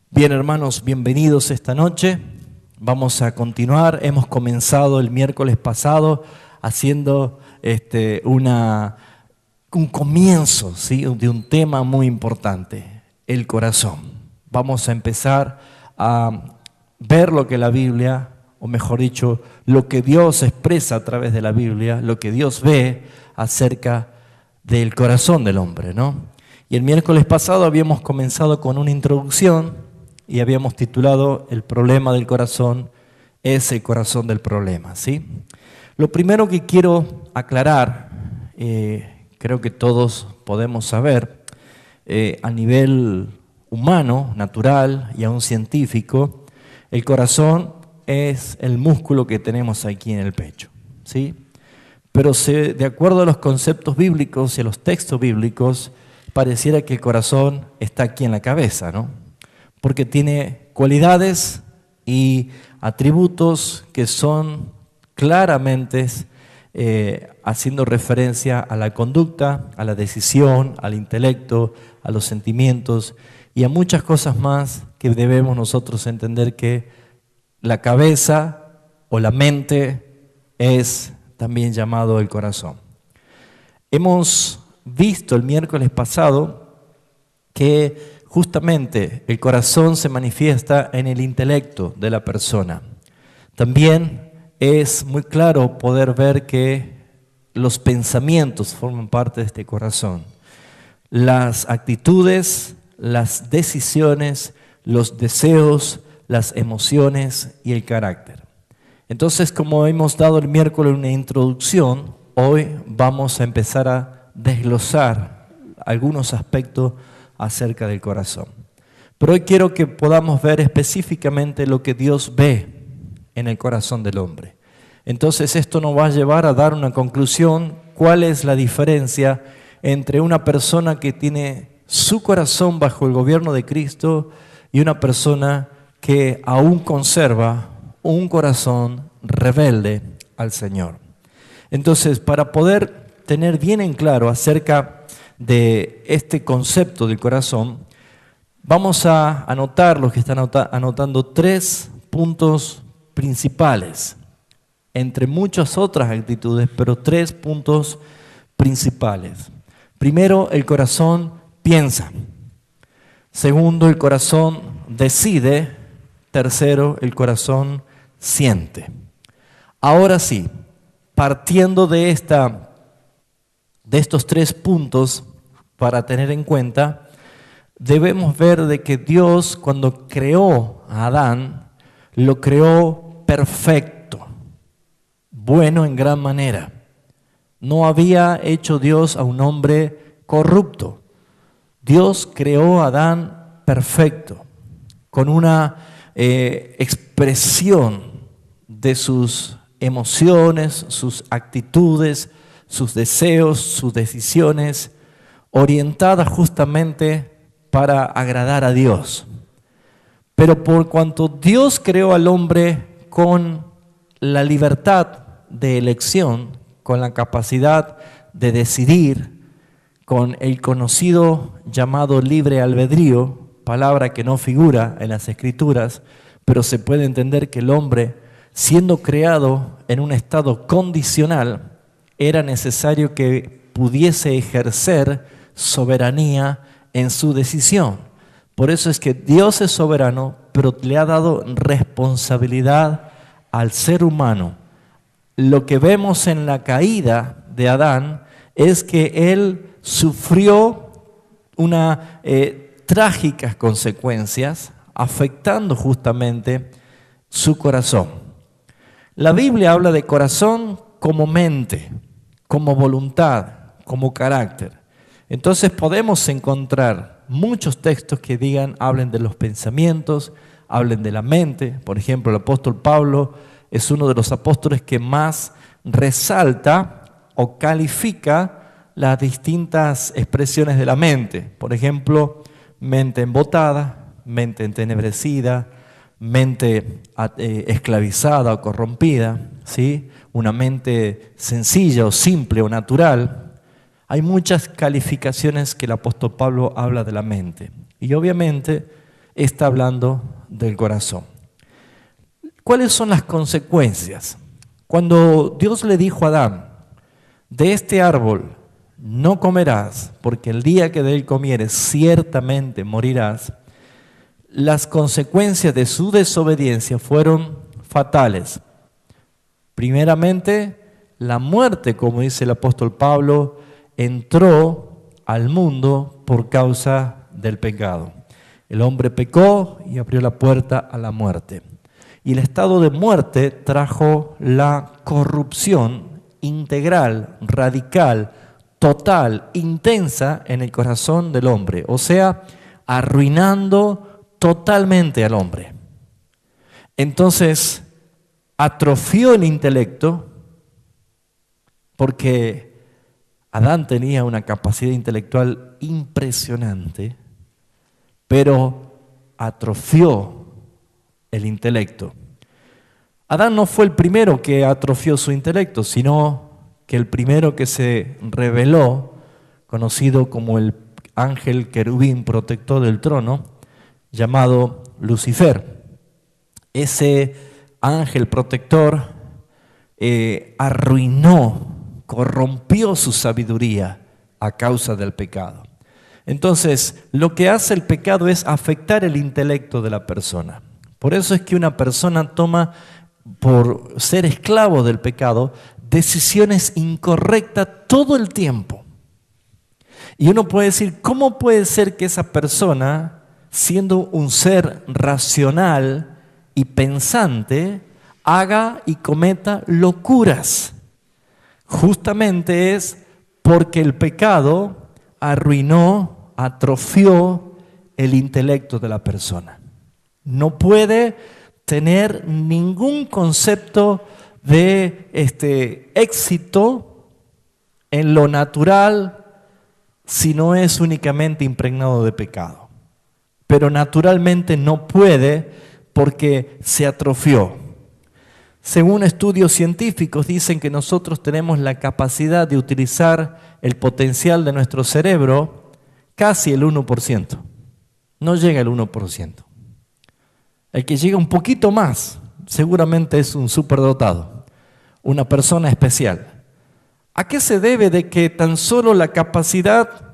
Bien, hermanos, bienvenidos esta noche. Vamos a continuar. Hemos comenzado el miércoles pasado haciendo un comienzo, ¿sí?, de un tema muy importante, el corazón. Vamos a empezar a ver lo que la Biblia, o mejor dicho, lo que Dios expresa a través de la Biblia, lo que Dios ve acerca del corazón del hombre, ¿no? Y el miércoles pasado habíamos comenzado con una introducción y habíamos titulado El problema del corazón es el corazón del problema, ¿sí? Lo primero que quiero aclarar, creo que todos podemos saber, a nivel humano, natural y aún científico, el corazón es el músculo que tenemos aquí en el pecho, ¿sí? Pero de acuerdo a los conceptos bíblicos y a los textos bíblicos, pareciera que el corazón está aquí en la cabeza, ¿no? Porque tiene cualidades y atributos que son claramente haciendo referencia a la conducta, a la decisión, al intelecto, a los sentimientos y a muchas cosas más que debemos nosotros entender que la cabeza o la mente es también llamado el corazón. Hemos visto el miércoles pasado que justamente el corazón se manifiesta en el intelecto de la persona. También es muy claro poder ver que los pensamientos forman parte de este corazón. Las actitudes, las decisiones, los deseos, las emociones y el carácter. Entonces, como hemos dado el miércoles una introducción, hoy vamos a empezar a desglosar algunos aspectos acerca del corazón. Pero hoy quiero que podamos ver específicamente lo que Dios ve en el corazón del hombre. Entonces esto nos va a llevar a dar una conclusión, cuál es la diferencia entre una persona que tiene su corazón bajo el gobierno de Cristo y una persona que aún conserva un corazón rebelde al Señor. Entonces, para poder tener bien en claro acerca de este concepto del corazón, vamos a anotar, los que están anotando, 3 puntos principales, entre muchas otras actitudes, pero 3 puntos principales. Primero, el corazón piensa. Segundo, el corazón decide. Tercero, el corazón siente. Ahora sí, partiendo de estos 3 puntos para tener en cuenta, debemos ver de que Dios, cuando creó a Adán, lo creó perfecto, bueno en gran manera. No había hecho Dios a un hombre corrupto. Dios creó a Adán perfecto, con una expresión de sus emociones, sus actitudes, sus deseos, sus decisiones, orientadas justamente para agradar a Dios. Pero por cuanto Dios creó al hombre con la libertad de elección, con la capacidad de decidir, con el conocido llamado libre albedrío, palabra que no figura en las Escrituras, pero se puede entender que el hombre, siendo creado en un estado condicional, era necesario que pudiese ejercer soberanía en su decisión. Por eso es que Dios es soberano, pero le ha dado responsabilidad al ser humano. Lo que vemos en la caída de Adán es que él sufrió trágicas consecuencias, afectando justamente su corazón. La Biblia habla de corazón como mente, como voluntad, como carácter. Entonces podemos encontrar muchos textos que hablen de los pensamientos, hablen de la mente. Por ejemplo, el apóstol Pablo es uno de los apóstoles que más resalta o califica las distintas expresiones de la mente. Por ejemplo, mente embotada, mente entenebrecida, mente esclavizada o corrompida, ¿sí? Una mente sencilla o simple o natural. Hay muchas calificaciones que el apóstol Pablo habla de la mente. Y obviamente está hablando del corazón. ¿Cuáles son las consecuencias? Cuando Dios le dijo a Adán, de este árbol no comerás, porque el día que de él comieres ciertamente morirás, las consecuencias de su desobediencia fueron fatales. Primeramente, la muerte, como dice el apóstol Pablo, entró al mundo por causa del pecado. El hombre pecó y abrió la puerta a la muerte. Y el estado de muerte trajo la corrupción integral, radical, total, intensa en el corazón del hombre. O sea, arruinando totalmente al hombre. Entonces, atrofió el intelecto, porque Adán tenía una capacidad intelectual impresionante, pero atrofió el intelecto. Adán no fue el primero que atrofió su intelecto, sino que el primero que se rebeló, conocido como el ángel querubín protector del trono, llamado Lucifer. Ese ángel protector arruinó, corrompió su sabiduría a causa del pecado. Entonces, lo que hace el pecado es afectar el intelecto de la persona. Por eso es que una persona toma, por ser esclavo del pecado, decisiones incorrectas todo el tiempo. Y uno puede decir, ¿cómo puede ser que esa persona, siendo un ser racional y pensante, haga y cometa locuras? Justamente es porque el pecado arruinó, atrofió el intelecto de la persona. No puede tener ningún concepto de éxito en lo natural si no es únicamente impregnado de pecado. Pero naturalmente no puede porque se atrofió. Según estudios científicos dicen que nosotros tenemos la capacidad de utilizar el potencial de nuestro cerebro casi el 1%. No llega al 1%. El que llega un poquito más seguramente es un superdotado, una persona especial. ¿A qué se debe de que tan solo la capacidad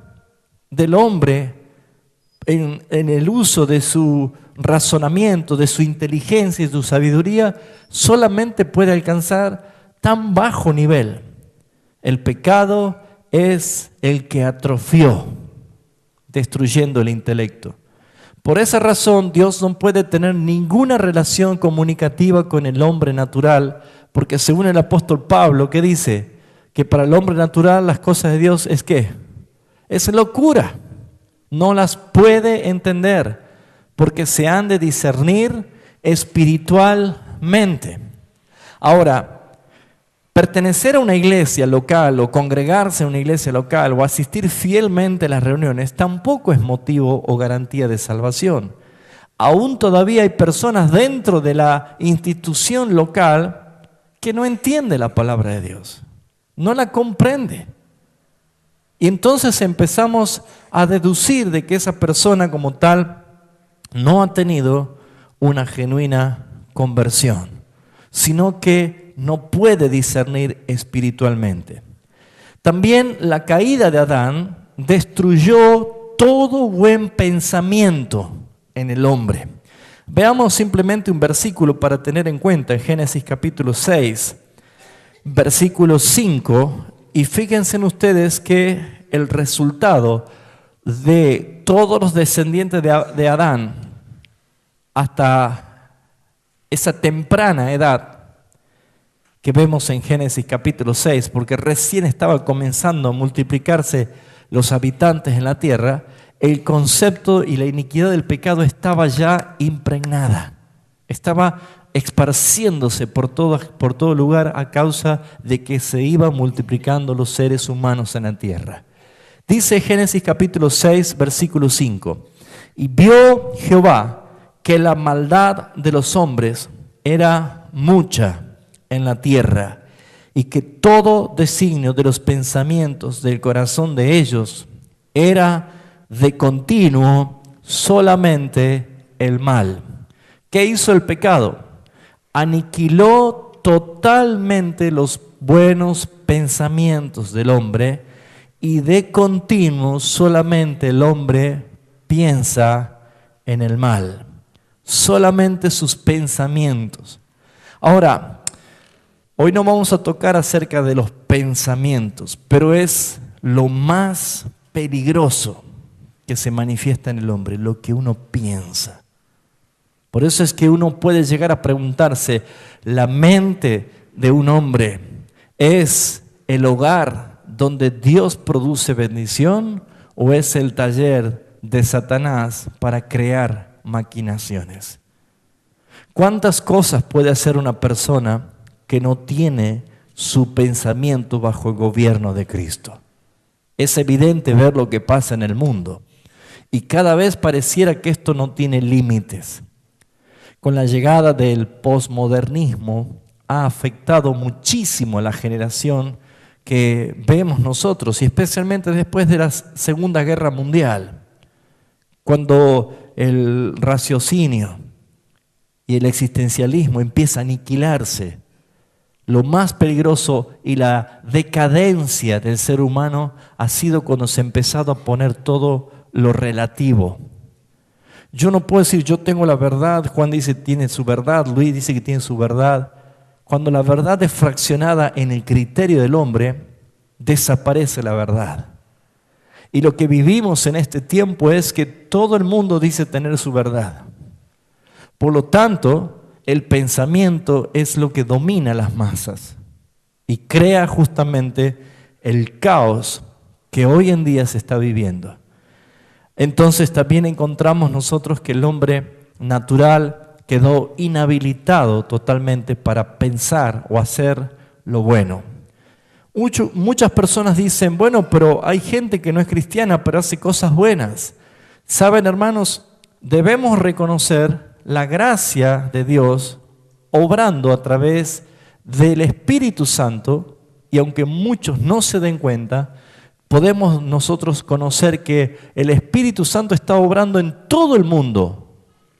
del hombre en el uso de su razonamiento, de su inteligencia y su sabiduría solamente puede alcanzar tan bajo nivel? El pecado es el que atrofió, destruyendo el intelecto. Por esa razón, Dios no puede tener ninguna relación comunicativa con el hombre natural, porque según el apóstol Pablo, ¿qué dice? Que para el hombre natural las cosas de Dios es ¿qué? Es locura. No las puede entender, porque se han de discernir espiritualmente. Ahora, pertenecer a una iglesia local o congregarse a una iglesia local o asistir fielmente a las reuniones tampoco es motivo o garantía de salvación. Aún todavía hay personas dentro de la institución local que no entiende la palabra de Dios, no la comprende. Y entonces empezamos a deducir de que esa persona como tal no ha tenido una genuina conversión, sino que no puede discernir espiritualmente. También la caída de Adán destruyó todo buen pensamiento en el hombre. Veamos simplemente un versículo para tener en cuenta en Génesis capítulo 6, versículo 5, y fíjense en ustedes que el resultado de todos los descendientes de Adán hasta esa temprana edad que vemos en Génesis capítulo 6, porque recién estaba comenzando a multiplicarse los habitantes en la tierra, el concepto y la iniquidad del pecado estaba ya impregnada, estaba esparciéndose por todo lugar a causa de que se iban multiplicando los seres humanos en la tierra. Dice Génesis capítulo 6, versículo 5, y vio Jehová que la maldad de los hombres era mucha en la tierra, y que todo designio de los pensamientos del corazón de ellos era de continuo solamente el mal. ¿Qué hizo el pecado? Aniquiló totalmente los buenos pensamientos del hombre y de continuo solamente el hombre piensa en el mal. Solamente sus pensamientos. Ahora, hoy no vamos a tocar acerca de los pensamientos, pero es lo más peligroso que se manifiesta en el hombre, lo que uno piensa. Por eso es que uno puede llegar a preguntarse, ¿la mente de un hombre es el hogar donde Dios produce bendición o es el taller de Satanás para crear maquinaciones? ¿Cuántas cosas puede hacer una persona que no tiene su pensamiento bajo el gobierno de Cristo? Es evidente ver lo que pasa en el mundo y cada vez pareciera que esto no tiene límites. Con la llegada del posmodernismo ha afectado muchísimo a la generación que vemos nosotros y especialmente después de la Segunda Guerra Mundial, cuando el raciocinio y el existencialismo empieza a aniquilarse. Lo más peligroso y la decadencia del ser humano ha sido cuando se ha empezado a poner todo lo relativo. Yo no puedo decir yo tengo la verdad, Juan dice tiene su verdad, Luis dice que tiene su verdad. Cuando la verdad es fraccionada en el criterio del hombre, desaparece la verdad. Y lo que vivimos en este tiempo es que todo el mundo dice tener su verdad. Por lo tanto, el pensamiento es lo que domina las masas y crea justamente el caos que hoy en día se está viviendo. Entonces también encontramos nosotros que el hombre natural quedó inhabilitado totalmente para pensar o hacer lo bueno. Muchas personas dicen, bueno, pero hay gente que no es cristiana, pero hace cosas buenas. Saben, hermanos, debemos reconocer la gracia de Dios obrando a través del Espíritu Santo, y aunque muchos no se den cuenta, podemos nosotros conocer que el Espíritu Santo está obrando en todo el mundo,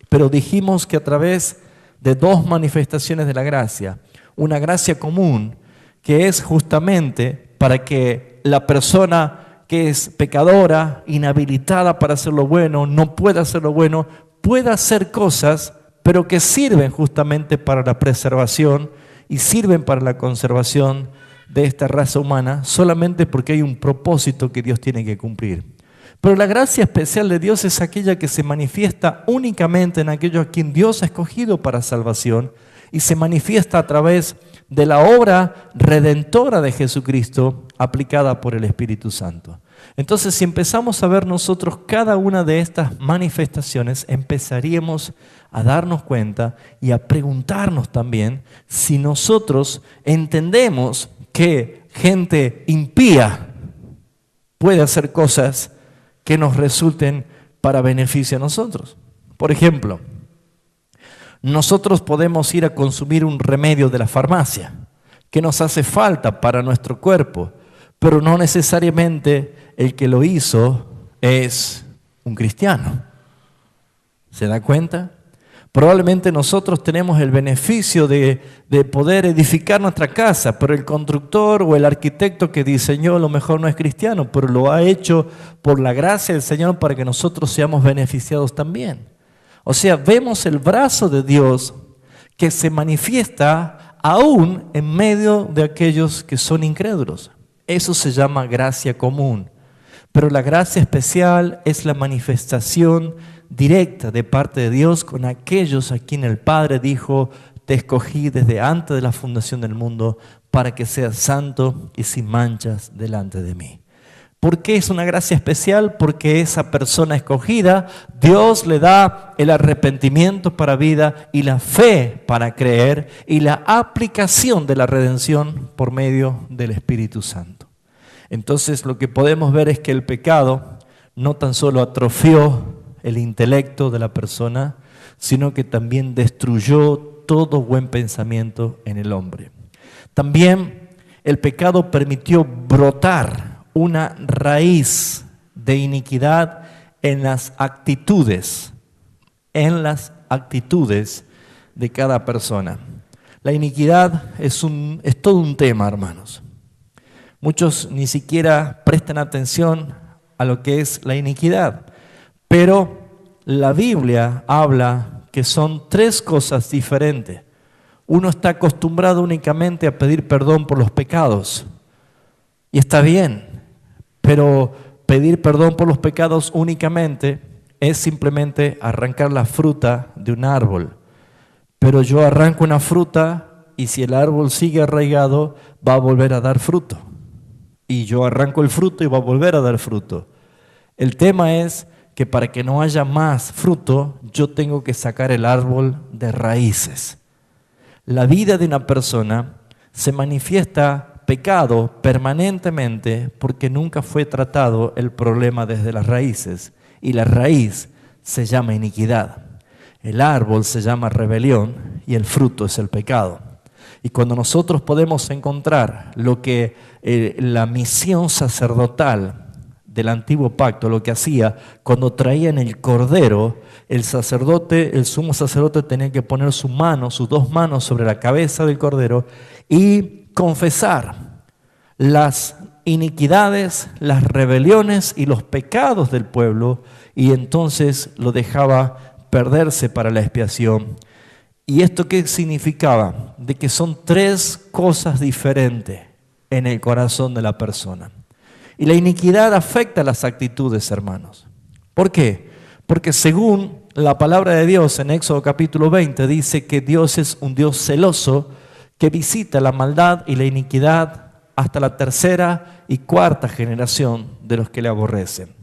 pero dijimos que a través de dos manifestaciones de la gracia, una gracia común, que es justamente para que la persona que es pecadora, inhabilitada para hacer lo bueno, no pueda hacer lo bueno, pueda hacer cosas, pero que sirven justamente para la preservación y sirven para la conservación de esta raza humana, solamente porque hay un propósito que Dios tiene que cumplir. Pero la gracia especial de Dios es aquella que se manifiesta únicamente en aquellos a quien Dios ha escogido para salvación y se manifiesta a través de la obra redentora de Jesucristo aplicada por el Espíritu Santo. Entonces, si empezamos a ver nosotros cada una de estas manifestaciones, empezaríamos a darnos cuenta y a preguntarnos también si nosotros entendemos que gente impía puede hacer cosas que nos resulten para beneficio a nosotros. Por ejemplo, nosotros podemos ir a consumir un remedio de la farmacia que nos hace falta para nuestro cuerpo, pero no necesariamente el que lo hizo es un cristiano. ¿Se da cuenta? Probablemente nosotros tenemos el beneficio de poder edificar nuestra casa, pero el constructor o el arquitecto que diseñó a lo mejor no es cristiano, pero lo ha hecho por la gracia del Señor para que nosotros seamos beneficiados también. O sea, vemos el brazo de Dios que se manifiesta aún en medio de aquellos que son incrédulos. Eso se llama gracia común. Pero la gracia especial es la manifestación directa de parte de Dios con aquellos a quien el Padre dijo, te escogí desde antes de la fundación del mundo para que seas santo y sin manchas delante de mí. ¿Por qué es una gracia especial? Porque esa persona escogida, Dios le da el arrepentimiento para vida y la fe para creer y la aplicación de la redención por medio del Espíritu Santo. Entonces lo que podemos ver es que el pecado no tan solo atrofió el intelecto de la persona, sino que también destruyó todo buen pensamiento en el hombre. También el pecado permitió brotar una raíz de iniquidad en las actitudes en las actitudes de cada persona. La iniquidad es todo un tema, hermanos. Muchos ni siquiera prestan atención a lo que es la iniquidad, pero la Biblia habla que son tres cosas diferentes. Uno está acostumbrado únicamente a pedir perdón por los pecados, y está bien, pero pedir perdón por los pecados únicamente es simplemente arrancar la fruta de un árbol. Pero yo arranco una fruta y si el árbol sigue arraigado, va a volver a dar fruto. Y yo arranco el fruto y va a volver a dar fruto. El tema es que para que no haya más fruto, yo tengo que sacar el árbol de raíces. La vida de una persona se manifiesta pecado permanentemente porque nunca fue tratado el problema desde las raíces. Y la raíz se llama iniquidad. El árbol se llama rebelión y el fruto es el pecado. Y cuando nosotros podemos encontrar lo que la misión sacerdotal del antiguo pacto, lo que hacía cuando traían el cordero, el sumo sacerdote tenía que poner sus dos manos sobre la cabeza del cordero y confesar las iniquidades, las rebeliones y los pecados del pueblo, y entonces lo dejaba perderse para la expiación. ¿Y esto qué significaba? De que son tres cosas diferentes en el corazón de la persona. Y la iniquidad afecta las actitudes, hermanos. ¿Por qué? Porque según la palabra de Dios en Éxodo capítulo 20 dice que Dios es un Dios celoso que visita la maldad y la iniquidad hasta la tercera y cuarta generación de los que le aborrecen.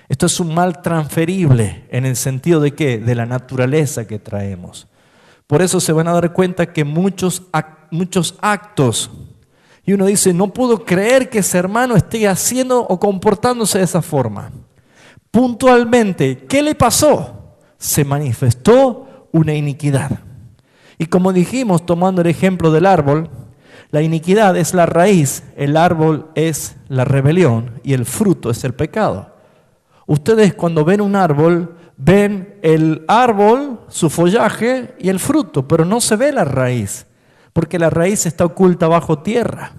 Esto es un mal transferible en el sentido de ¿qué? De la naturaleza que traemos. Por eso se van a dar cuenta que muchos actos, y uno dice, no puedo creer que ese hermano esté haciendo o comportándose de esa forma. Puntualmente, ¿qué le pasó? Se manifestó una iniquidad. Y como dijimos, tomando el ejemplo del árbol, la iniquidad es la raíz, el árbol es la rebelión y el fruto es el pecado. Ustedes cuando ven un árbol, ven el árbol, su follaje y el fruto, pero no se ve la raíz, porque la raíz está oculta bajo tierra.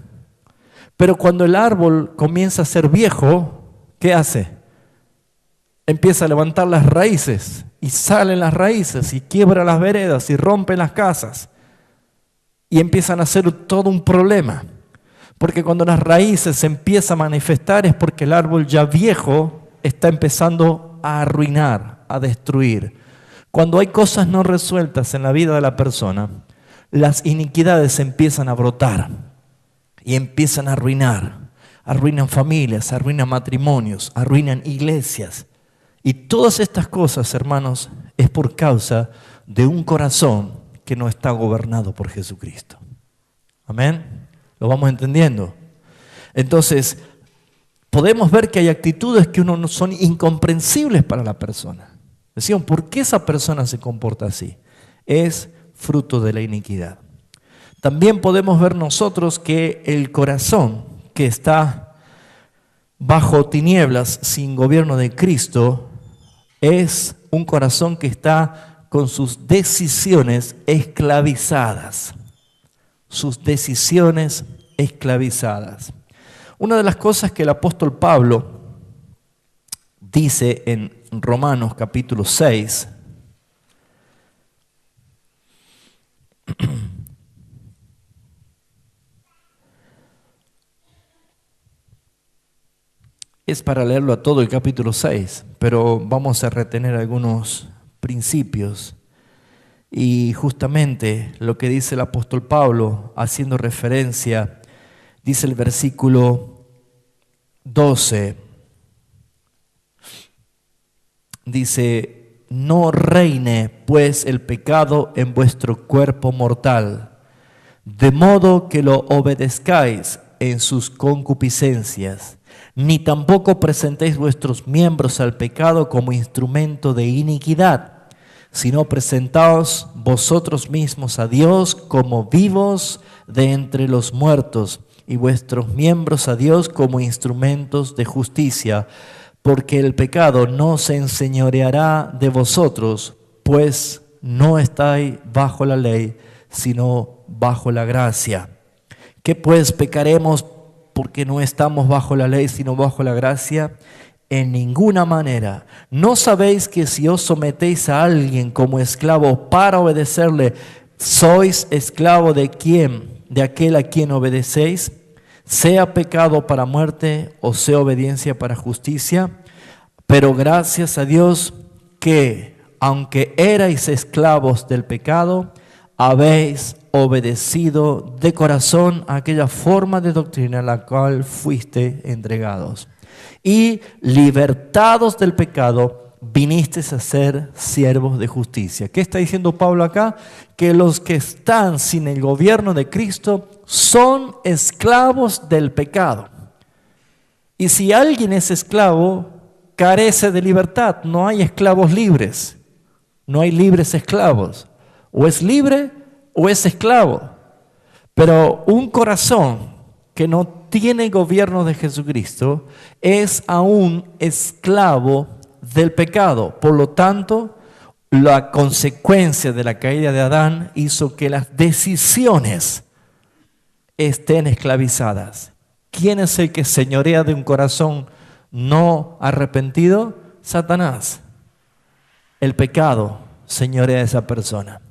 Pero cuando el árbol comienza a ser viejo, ¿qué hace? Empieza a levantar las raíces y salen las raíces y quiebra las veredas y rompen las casas y empiezan a hacer todo un problema. Porque cuando las raíces se empiezan a manifestar es porque el árbol ya viejo está empezando a arruinar, a destruir. Cuando hay cosas no resueltas en la vida de la persona, las iniquidades empiezan a brotar y empiezan a arruinar. Arruinan familias, arruinan matrimonios, arruinan iglesias. Y todas estas cosas, hermanos, es por causa de un corazón que no está gobernado por Jesucristo. Amén. ¿Lo vamos entendiendo? Entonces, podemos ver que hay actitudes que no son incomprensibles para la persona. Decían, ¿por qué esa persona se comporta así? Es fruto de la iniquidad. También podemos ver nosotros que el corazón que está bajo tinieblas sin gobierno de Cristo es un corazón que está con sus decisiones esclavizadas. Sus decisiones esclavizadas. Una de las cosas que el apóstol Pablo dice en Romanos capítulo 6, es para leerlo a todo el capítulo 6, pero vamos a retener algunos principios. Y justamente lo que dice el apóstol Pablo, haciendo referencia, dice el versículo 12, dice, no reine pues el pecado en vuestro cuerpo mortal, de modo que lo obedezcáis en sus concupiscencias, ni tampoco presentéis vuestros miembros al pecado como instrumento de iniquidad, sino presentaos vosotros mismos a Dios como vivos de entre los muertos, y vuestros miembros a Dios como instrumentos de justicia, porque el pecado no se enseñoreará de vosotros, pues no estáis bajo la ley, sino bajo la gracia. ¿Qué pues pecaremos porque no estamos bajo la ley, sino bajo la gracia? En ninguna manera. ¿No sabéis que si os sometéis a alguien como esclavo para obedecerle, sois esclavo de quién? De aquel a quien obedecéis, sea pecado para muerte o sea obediencia para justicia. Pero gracias a Dios que, aunque erais esclavos del pecado, habéis obedecido de corazón a aquella forma de doctrina a la cual fuiste entregados. Y libertados del pecado, vinisteis a ser siervos de justicia. ¿Qué está diciendo Pablo acá? Que los que están sin el gobierno de Cristo son esclavos del pecado. Y si alguien es esclavo, carece de libertad. No hay esclavos libres. No hay libres esclavos. O es libre o es esclavo. Pero un corazón que no tiene gobierno de Jesucristo es aún esclavo del pecado. Por lo tanto, la consecuencia de la caída de Adán hizo que las decisiones estén esclavizadas. ¿Quién es el que señorea de un corazón no arrepentido? Satanás. El pecado señorea a esa persona.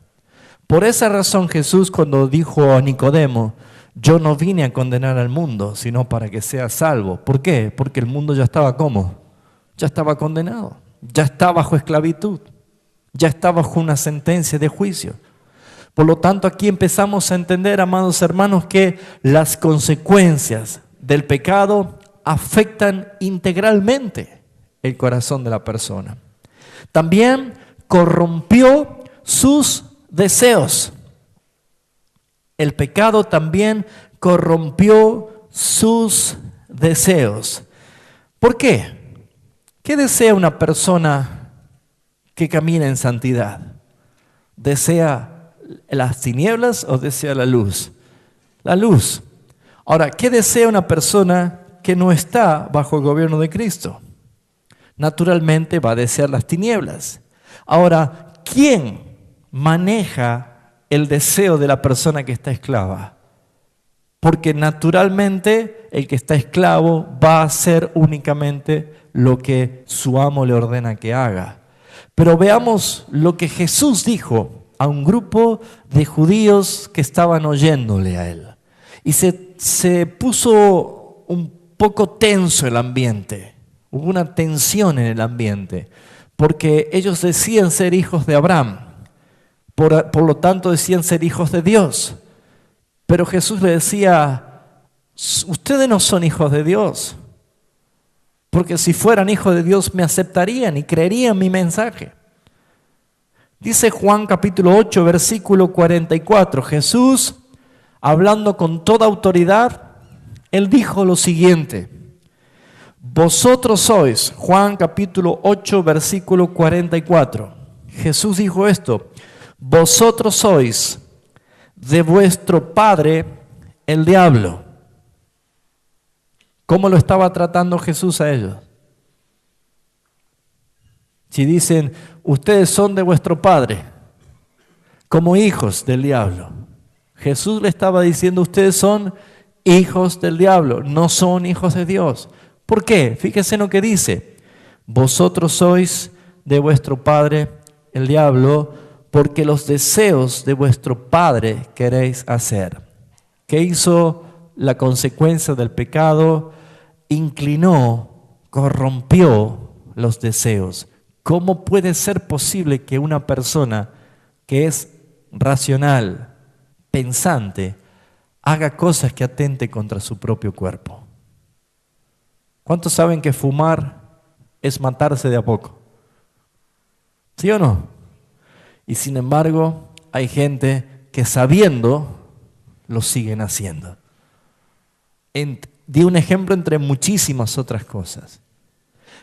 Por esa razón Jesús, cuando dijo a Nicodemo: yo no vine a condenar al mundo, sino para que sea salvo. ¿Por qué? Porque el mundo ya estaba ¿cómo? Ya estaba condenado, ya está bajo esclavitud, ya está bajo una sentencia de juicio. Por lo tanto, aquí empezamos a entender, amados hermanos, que las consecuencias del pecado afectan integralmente el corazón de la persona. También corrompió sus deseos. El pecado también corrompió sus deseos. ¿Por qué? ¿Qué desea una persona que camina en santidad? ¿Desea las tinieblas o desea la luz? La luz. Ahora, ¿qué desea una persona que no está bajo el gobierno de Cristo? Naturalmente va a desear las tinieblas. Ahora, ¿quién maneja el deseo de la persona que está esclava? Porque naturalmente el que está esclavo va a hacer únicamente lo que su amo le ordena que haga. Pero veamos lo que Jesús dijo a un grupo de judíos que estaban oyéndole a él. Y se puso un poco tenso el ambiente. Hubo una tensión en el ambiente, porque ellos decían ser hijos de Abraham. Por lo tanto decían ser hijos de Dios. Pero Jesús le decía: ustedes no son hijos de Dios, porque si fueran hijos de Dios me aceptarían y creerían mi mensaje. Dice Juan capítulo 8 versículo 44, Jesús, hablando con toda autoridad, Él dijo lo siguiente: vosotros sois, Juan capítulo 8 versículo 44, Jesús dijo esto: vosotros sois de vuestro padre el diablo. ¿Cómo lo estaba tratando Jesús a ellos? Si dicen, ustedes son de vuestro padre, como hijos del diablo. Jesús le estaba diciendo, ustedes son hijos del diablo, no son hijos de Dios. ¿Por qué? Fíjense en lo que dice: vosotros sois de vuestro padre el diablo, porque los deseos de vuestro padre queréis hacer. ¿Qué hizo la consecuencia del pecado? Inclinó, corrompió los deseos. ¿Cómo puede ser posible que una persona que es racional, pensante, haga cosas que atente contra su propio cuerpo? ¿Cuántos saben que fumar es matarse de a poco? ¿Sí o no? Y sin embargo, hay gente que sabiendo lo siguen haciendo. Di un ejemplo entre muchísimas otras cosas.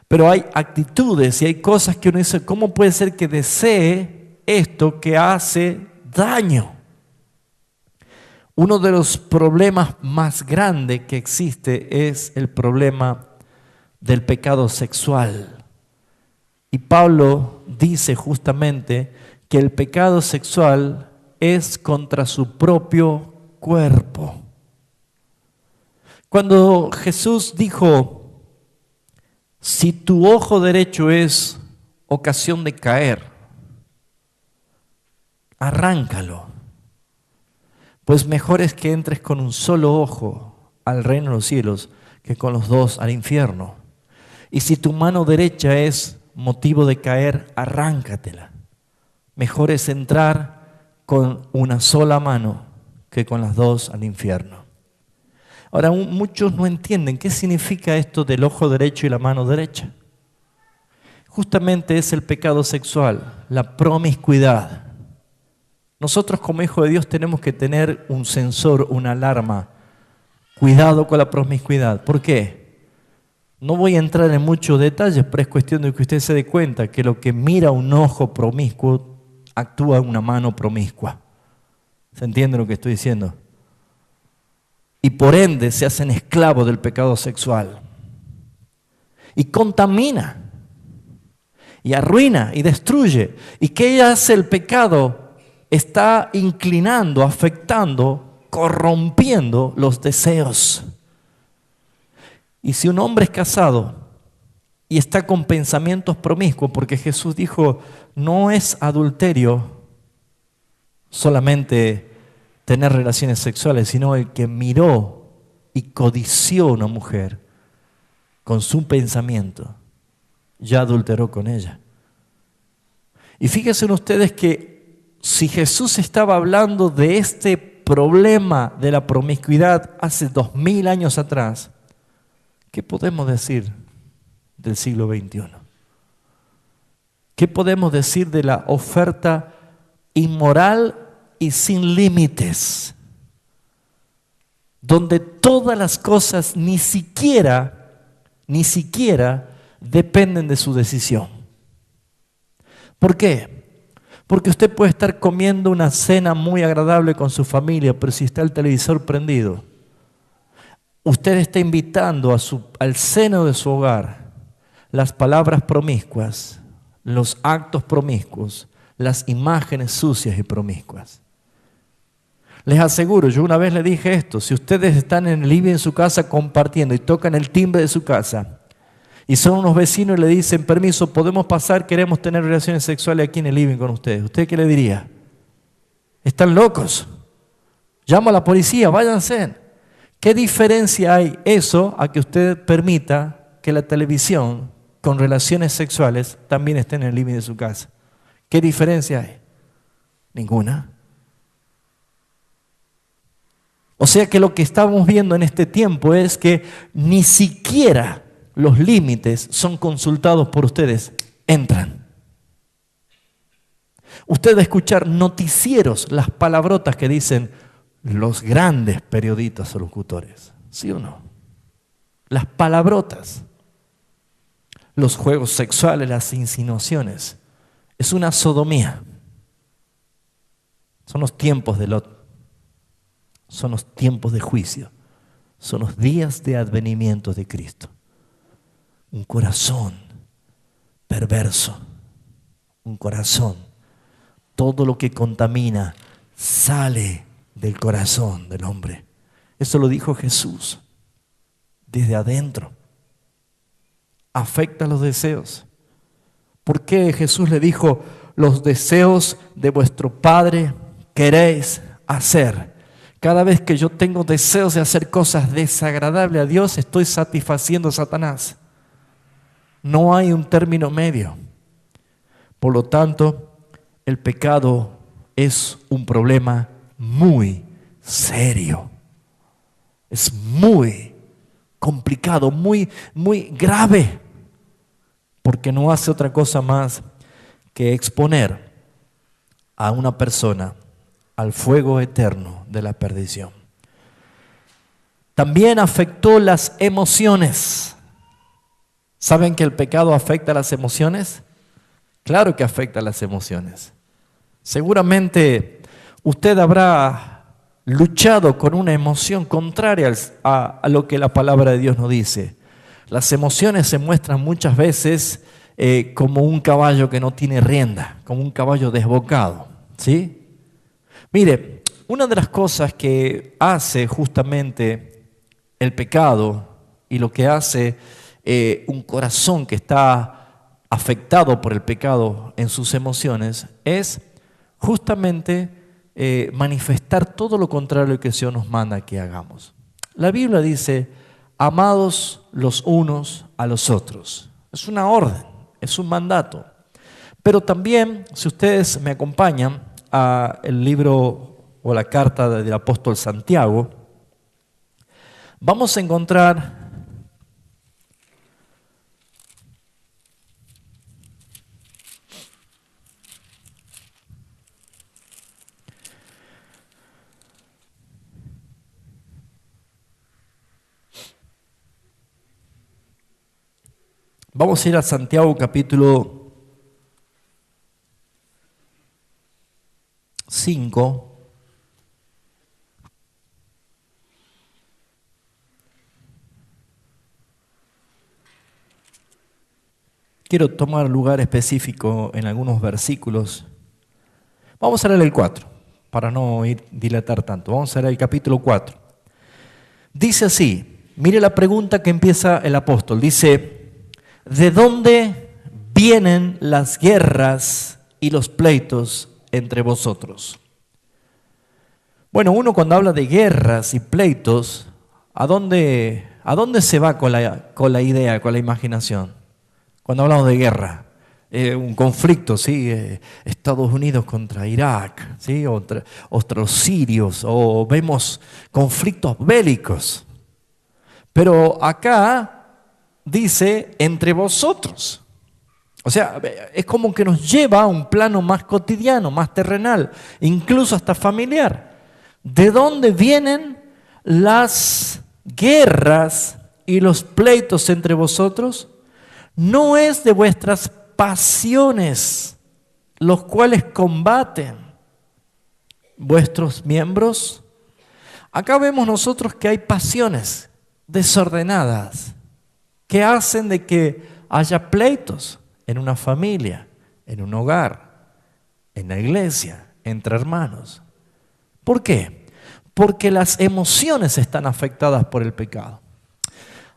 Pero hay actitudes y hay cosas que uno dice, ¿cómo puede ser que desee esto que hace daño? Uno de los problemas más grandes que existe es el problema del pecado sexual. Y Pablo dice justamente que el pecado sexual es contra su propio cuerpo. Cuando Jesús dijo, si tu ojo derecho es ocasión de caer, arráncalo, pues mejor es que entres con un solo ojo al reino de los cielos que con los dos al infierno. Y si tu mano derecha es motivo de caer, arráncatela. Mejor es entrar con una sola mano que con las dos al infierno. Ahora, muchos no entienden qué significa esto del ojo derecho y la mano derecha. Justamente es el pecado sexual, la promiscuidad. Nosotros como hijos de Dios tenemos que tener un sensor, una alarma. Cuidado con la promiscuidad. ¿Por qué? No voy a entrar en muchos detalles, pero es cuestión de que usted se dé cuenta que lo que mira un ojo promiscuo actúa una mano promiscua. ¿Se entiende lo que estoy diciendo? Y por ende se hacen esclavos del pecado sexual. Y contamina, y arruina, y destruye. ¿Y qué hace el pecado? Está inclinando, afectando, corrompiendo los deseos. Y si un hombre es casado y está con pensamientos promiscuos, porque Jesús dijo, no es adulterio solamente tener relaciones sexuales, sino el que miró y codició a una mujer con su pensamiento, ya adulteró con ella. Y fíjense ustedes que si Jesús estaba hablando de este problema de la promiscuidad hace 2000 años atrás, ¿qué podemos decir del siglo XXI? ¿Qué podemos decir de la oferta inmoral y sin límites? Donde todas las cosas ni siquiera dependen de su decisión. ¿Por qué? Porque usted puede estar comiendo una cena muy agradable con su familia, pero si está el televisor prendido, usted está invitando al seno de su hogar las palabras promiscuas, los actos promiscuos, las imágenes sucias y promiscuas. Les aseguro, yo una vez le dije esto, si ustedes están en el living de su casa compartiendo y tocan el timbre de su casa y son unos vecinos y le dicen, permiso, podemos pasar, queremos tener relaciones sexuales aquí en el living con ustedes, ¿usted qué le diría? ¿Están locos? Llamo a la policía, váyanse. ¿Qué diferencia hay eso a que usted permita que la televisión con relaciones sexuales también esté en el living de su casa? ¿Qué diferencia hay? Ninguna. O sea que lo que estamos viendo en este tiempo es que ni siquiera los límites son consultados por ustedes. Entran. Usted va a escuchar noticieros, las palabrotas que dicen los grandes periodistas o locutores. ¿Sí o no? Las palabrotas. Los juegos sexuales, las insinuaciones. Es una sodomía. Son los tiempos de Lot. Son los tiempos de juicio. Son los días de advenimiento de Cristo. Un corazón perverso. Un corazón. Todo lo que contamina sale del corazón del hombre. Eso lo dijo Jesús. Desde adentro. Afecta los deseos. ¿Por qué Jesús le dijo, los deseos de vuestro Padre queréis hacer? Cada vez que yo tengo deseos de hacer cosas desagradables a Dios, estoy satisfaciendo a Satanás. No hay un término medio. Por lo tanto, el pecado es un problema muy serio. Es muy complicado, muy grave, porque no hace otra cosa más que exponer a una persona al fuego eterno de la perdición. También afectó las emociones. ¿Saben que el pecado afecta las emociones? Claro que afecta las emociones. Seguramente usted habrá luchado con una emoción contraria a lo que la palabra de Dios nos dice. Las emociones se muestran muchas veces como un caballo que no tiene rienda, como un caballo desbocado, ¿sí? Mire, una de las cosas que hace justamente el pecado y lo que hace un corazón que está afectado por el pecado en sus emociones es justamente manifestar todo lo contrario que el Señor nos manda que hagamos. La Biblia dice, amados los unos a los otros. Es una orden, es un mandato. Pero también, si ustedes me acompañan al libro o la carta del apóstol Santiago, vamos a encontrar vamos a ir a Santiago capítulo 5. Quiero tomar lugar específico en algunos versículos. Vamos a leer el 4, para no dilatar tanto. Vamos a leer el capítulo 4. Dice así, mire la pregunta que empieza el apóstol. Dice, ¿de dónde vienen las guerras y los pleitos entre vosotros? Bueno, uno cuando habla de guerras y pleitos, ¿a dónde se va con la idea, con la imaginación? Cuando hablamos de guerra, un conflicto, ¿sí? Estados Unidos contra Irak, ¿sí? Contra los sirios, o vemos conflictos bélicos. Pero acá dice, entre vosotros. O sea, es como que nos lleva a un plano más cotidiano, más terrenal, incluso hasta familiar. ¿De dónde vienen las guerras y los pleitos entre vosotros? No es de vuestras pasiones, los cuales combaten vuestros miembros. Acá vemos nosotros que hay pasiones desordenadas que hacen de que haya pleitos en una familia, en un hogar, en la iglesia, entre hermanos. ¿Por qué? Porque las emociones están afectadas por el pecado.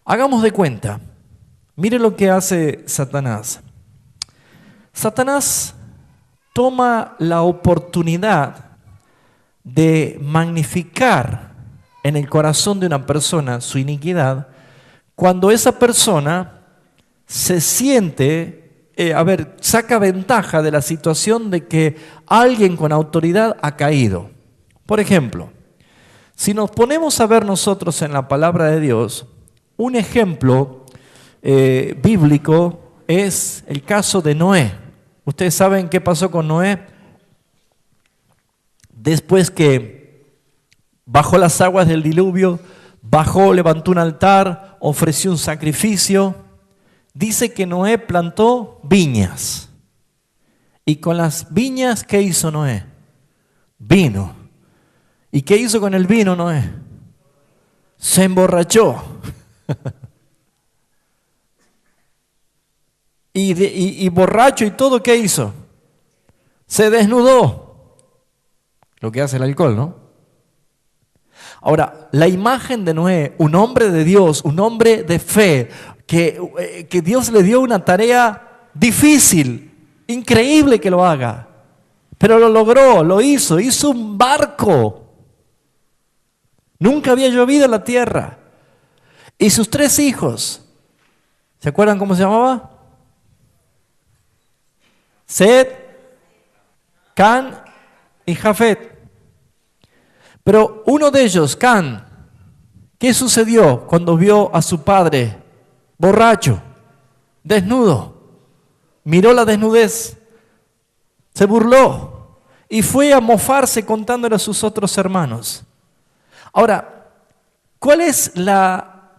Hagamos de cuenta. Mire lo que hace Satanás. Satanás toma la oportunidad de magnificar en el corazón de una persona su iniquidad cuando esa persona se siente, saca ventaja de la situación de que alguien con autoridad ha caído. Por ejemplo, si nos ponemos a ver nosotros en la palabra de Dios, un ejemplo bíblico es el caso de Noé. Ustedes saben qué pasó con Noé después que bajó las aguas del diluvio, levantó un altar, ofreció un sacrificio. Dice que Noé plantó viñas. Y con las viñas, ¿qué hizo Noé? Vino. ¿Y qué hizo con el vino Noé? Se emborrachó. Y borracho y todo, ¿qué hizo? Se desnudó. Lo que hace el alcohol, ¿no? Ahora, la imagen de Noé, un hombre de Dios, un hombre de fe, que Dios le dio una tarea difícil, increíble que lo haga, pero lo logró, lo hizo un barco. Nunca había llovido en la tierra. Y sus 3 hijos, ¿se acuerdan cómo se llamaba? Sed, Can y Jafet. Pero uno de ellos, Can, ¿qué sucedió cuando vio a su padre borracho, desnudo? Miró la desnudez, se burló y fue a mofarse contándole a sus otros hermanos. Ahora, ¿cuál es la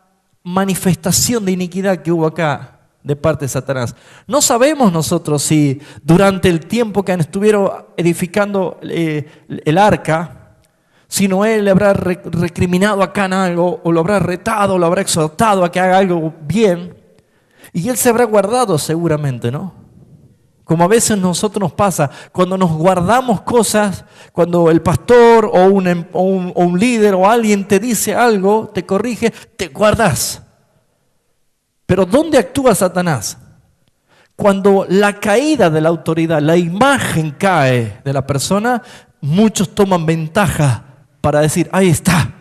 manifestación de iniquidad que hubo acá de parte de Satanás? No sabemos nosotros si durante el tiempo que estuvieron edificando el arca, si Noé le habrá recriminado a Can algo, o lo habrá retado, o lo habrá exhortado a que haga algo bien. Y él se habrá guardado seguramente, ¿no? Como a veces nosotros nos pasa, cuando nos guardamos cosas, cuando el pastor o un líder o alguien te dice algo, te corrige, te guardas. Pero ¿dónde actúa Satanás? Cuando la caída de la autoridad, la imagen cae de la persona, muchos toman ventaja para decir, ahí está,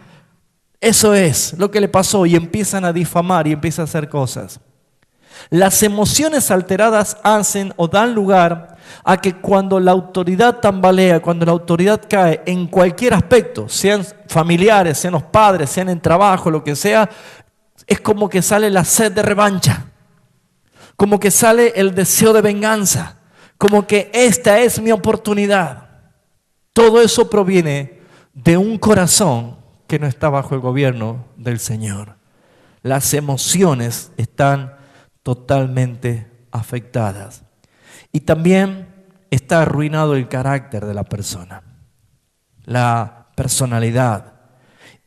eso es lo que le pasó, y empiezan a difamar y empiezan a hacer cosas. Las emociones alteradas hacen o dan lugar a que cuando la autoridad tambalea, cuando la autoridad cae en cualquier aspecto, sean familiares, sean los padres, sean en trabajo, lo que sea, es como que sale la sed de revancha, como que sale el deseo de venganza, como que esta es mi oportunidad. Todo eso proviene de un corazón que no está bajo el gobierno del Señor. Las emociones están totalmente afectadas. Y también está arruinado el carácter de la persona, la personalidad.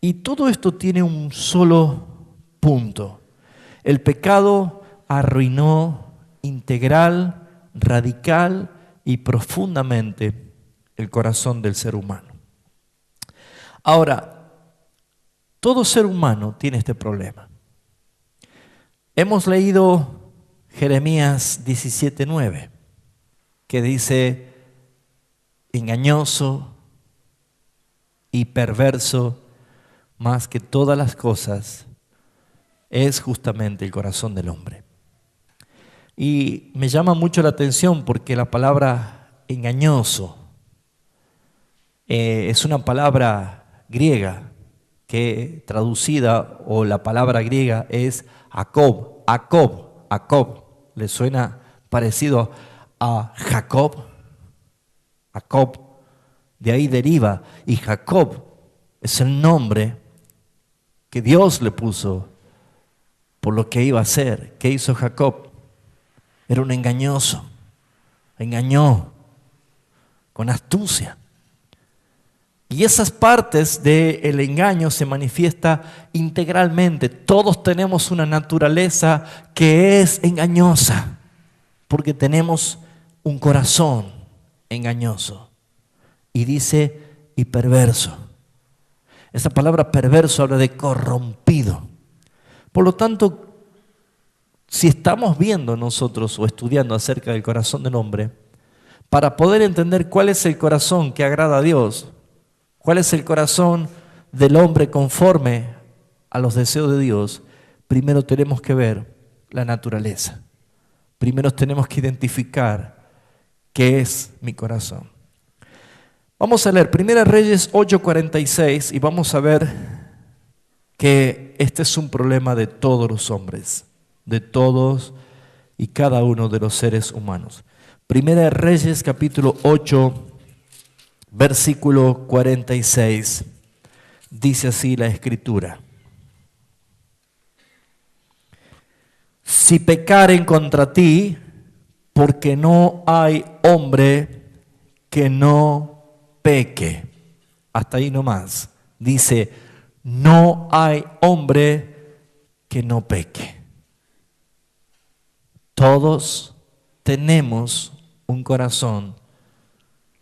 Y todo esto tiene un solo punto. El pecado arruinó integral, radical y profundamente el corazón del ser humano. Ahora, todo ser humano tiene este problema. Hemos leído Jeremías 17:9, que dice, engañoso y perverso más que todas las cosas es justamente el corazón del hombre. Y me llama mucho la atención porque la palabra engañoso es una palabra griega que traducida, o la palabra griega es Jacob. ¿Le suena parecido a Jacob? Jacob, de ahí deriva. Y Jacob es el nombre que Dios le puso por lo que iba a hacer. ¿Qué hizo Jacob? Era un engañoso. Engañó con astucia. Y esas partes del engaño se manifiesta integralmente. Todos tenemos una naturaleza que es engañosa, porque tenemos un corazón engañoso. Y dice, y perverso. Esa palabra perverso habla de corrompido. Por lo tanto, si estamos viendo nosotros o estudiando acerca del corazón del hombre, para poder entender cuál es el corazón que agrada a Dios, cuál es el corazón del hombre conforme a los deseos de Dios, primero tenemos que ver la naturaleza. Primero tenemos que identificar qué es mi corazón. Vamos a leer 1 Reyes 8:46 y vamos a ver que este es un problema de todos los hombres, de todos y cada uno de los seres humanos. 1 Reyes capítulo 8, versículo 46, dice así la Escritura. Si pecaren contra ti, porque no hay hombre que no peque. Hasta ahí nomás. Dice, no hay hombre que no peque. Todos tenemos un corazón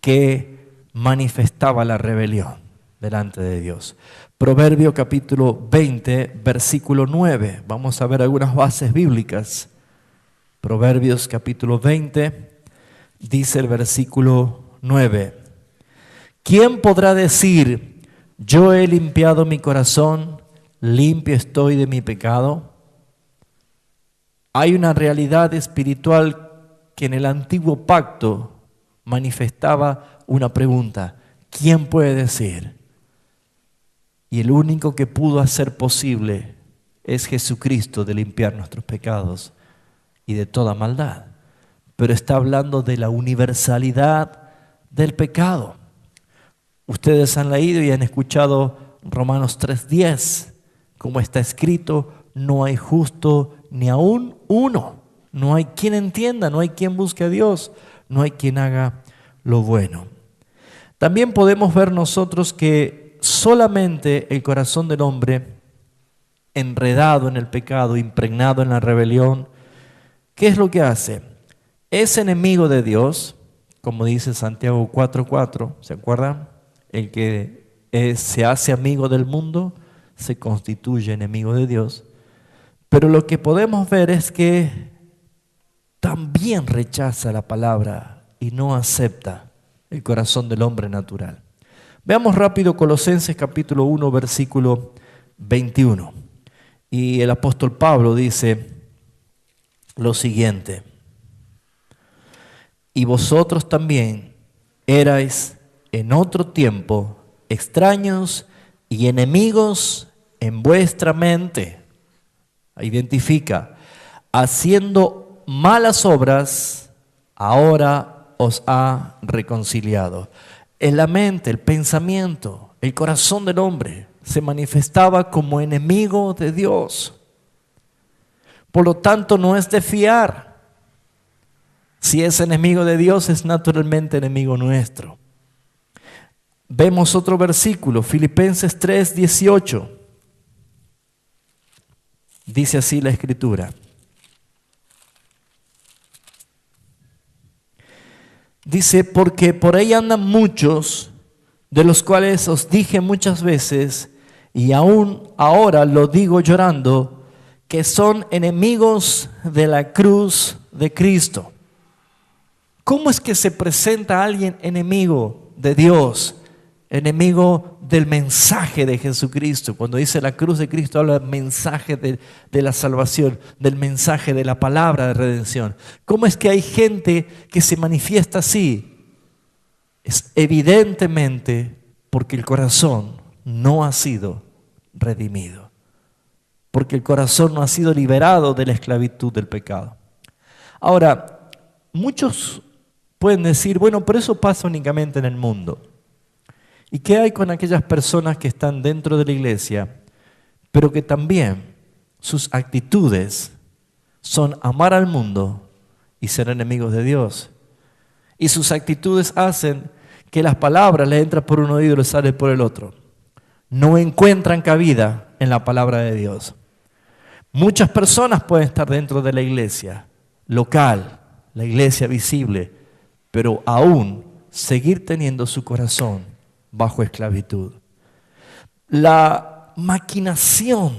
que manifestaba la rebelión delante de Dios. Proverbio capítulo 20, versículo 9. Vamos a ver algunas bases bíblicas. Proverbios capítulo 20, dice el versículo 9. ¿Quién podrá decir, yo he limpiado mi corazón, limpio estoy de mi pecado? Hay una realidad espiritual que en el antiguo pacto manifestaba una pregunta. ¿Quién puede decir? Y el único que pudo hacer posible es Jesucristo de limpiar nuestros pecados y de toda maldad. Pero está hablando de la universalidad del pecado. Ustedes han leído y han escuchado Romanos 3:10, como está escrito, no hay justo ni aún uno. No hay quien entienda, no hay quien busque a Dios, no hay quien haga lo bueno. También podemos ver nosotros que solamente el corazón del hombre, enredado en el pecado, impregnado en la rebelión, ¿Qué es lo que hace? Es enemigo de Dios, como dice Santiago 4:4, ¿se acuerdan? El que se hace amigo del mundo se constituye enemigo de Dios. Pero lo que podemos ver es que también rechaza la palabra y no acepta el corazón del hombre natural. Veamos rápido Colosenses capítulo 1, versículo 21. Y el apóstol Pablo dice lo siguiente: y vosotros también erais en otro tiempo extraños y enemigos en vuestra mente. Identifica, haciendo malas obras, ahora os ha reconciliado. En la mente, el pensamiento, el corazón del hombre se manifestaba como enemigo de Dios. Por lo tanto, no es de fiar. Si es enemigo de Dios, es naturalmente enemigo nuestro. Vemos otro versículo, Filipenses 3:18. Dice así la Escritura. Dice, porque por ahí andan muchos, de los cuales os dije muchas veces, y aún ahora lo digo llorando, que son enemigos de la cruz de Cristo. ¿Cómo es que se presenta alguien enemigo de Dios? Enemigo del mensaje de Jesucristo. Cuando dice la cruz de Cristo, habla del mensaje de la salvación, del mensaje de la palabra de redención. ¿Cómo es que hay gente que se manifiesta así? Es evidentemente porque el corazón no ha sido redimido, porque el corazón no ha sido liberado de la esclavitud del pecado. Ahora, muchos pueden decir, bueno, pero eso pasa únicamente en el mundo. ¿Y qué hay con aquellas personas que están dentro de la iglesia, pero que también sus actitudes son amar al mundo y ser enemigos de Dios? Y sus actitudes hacen que las palabras le entran por un oído y le salen por el otro. No encuentran cabida en la palabra de Dios. Muchas personas pueden estar dentro de la iglesia local, la iglesia visible, pero aún seguir teniendo su corazón bajo esclavitud. La maquinación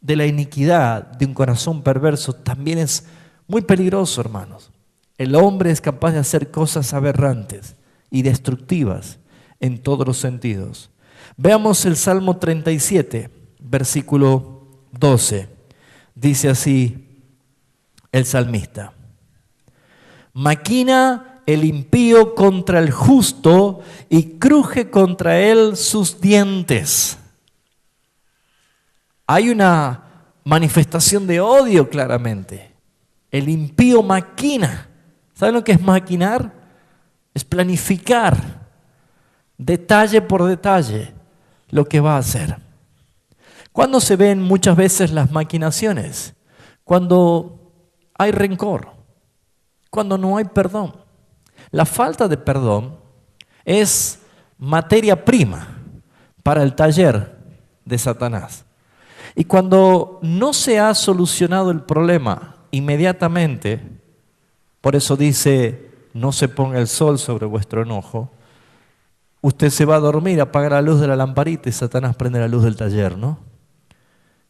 de la iniquidad de un corazón perverso también es muy peligroso, hermanos. El hombre es capaz de hacer cosas aberrantes y destructivas en todos los sentidos. Veamos el Salmo 37, versículo 12. Dice así el salmista: maquina el impío contra el justo y cruje contra él sus dientes. Hay una manifestación de odio claramente. El impío maquina. ¿Saben lo que es maquinar? Es planificar detalle por detalle lo que va a hacer. ¿Cuándo se ven muchas veces las maquinaciones? Cuando hay rencor, cuando no hay perdón. La falta de perdón es materia prima para el taller de Satanás. Y cuando no se ha solucionado el problema inmediatamente, por eso dice, no se ponga el sol sobre vuestro enojo, usted se va a dormir, apaga la luz de la lamparita y Satanás prende la luz del taller, ¿no?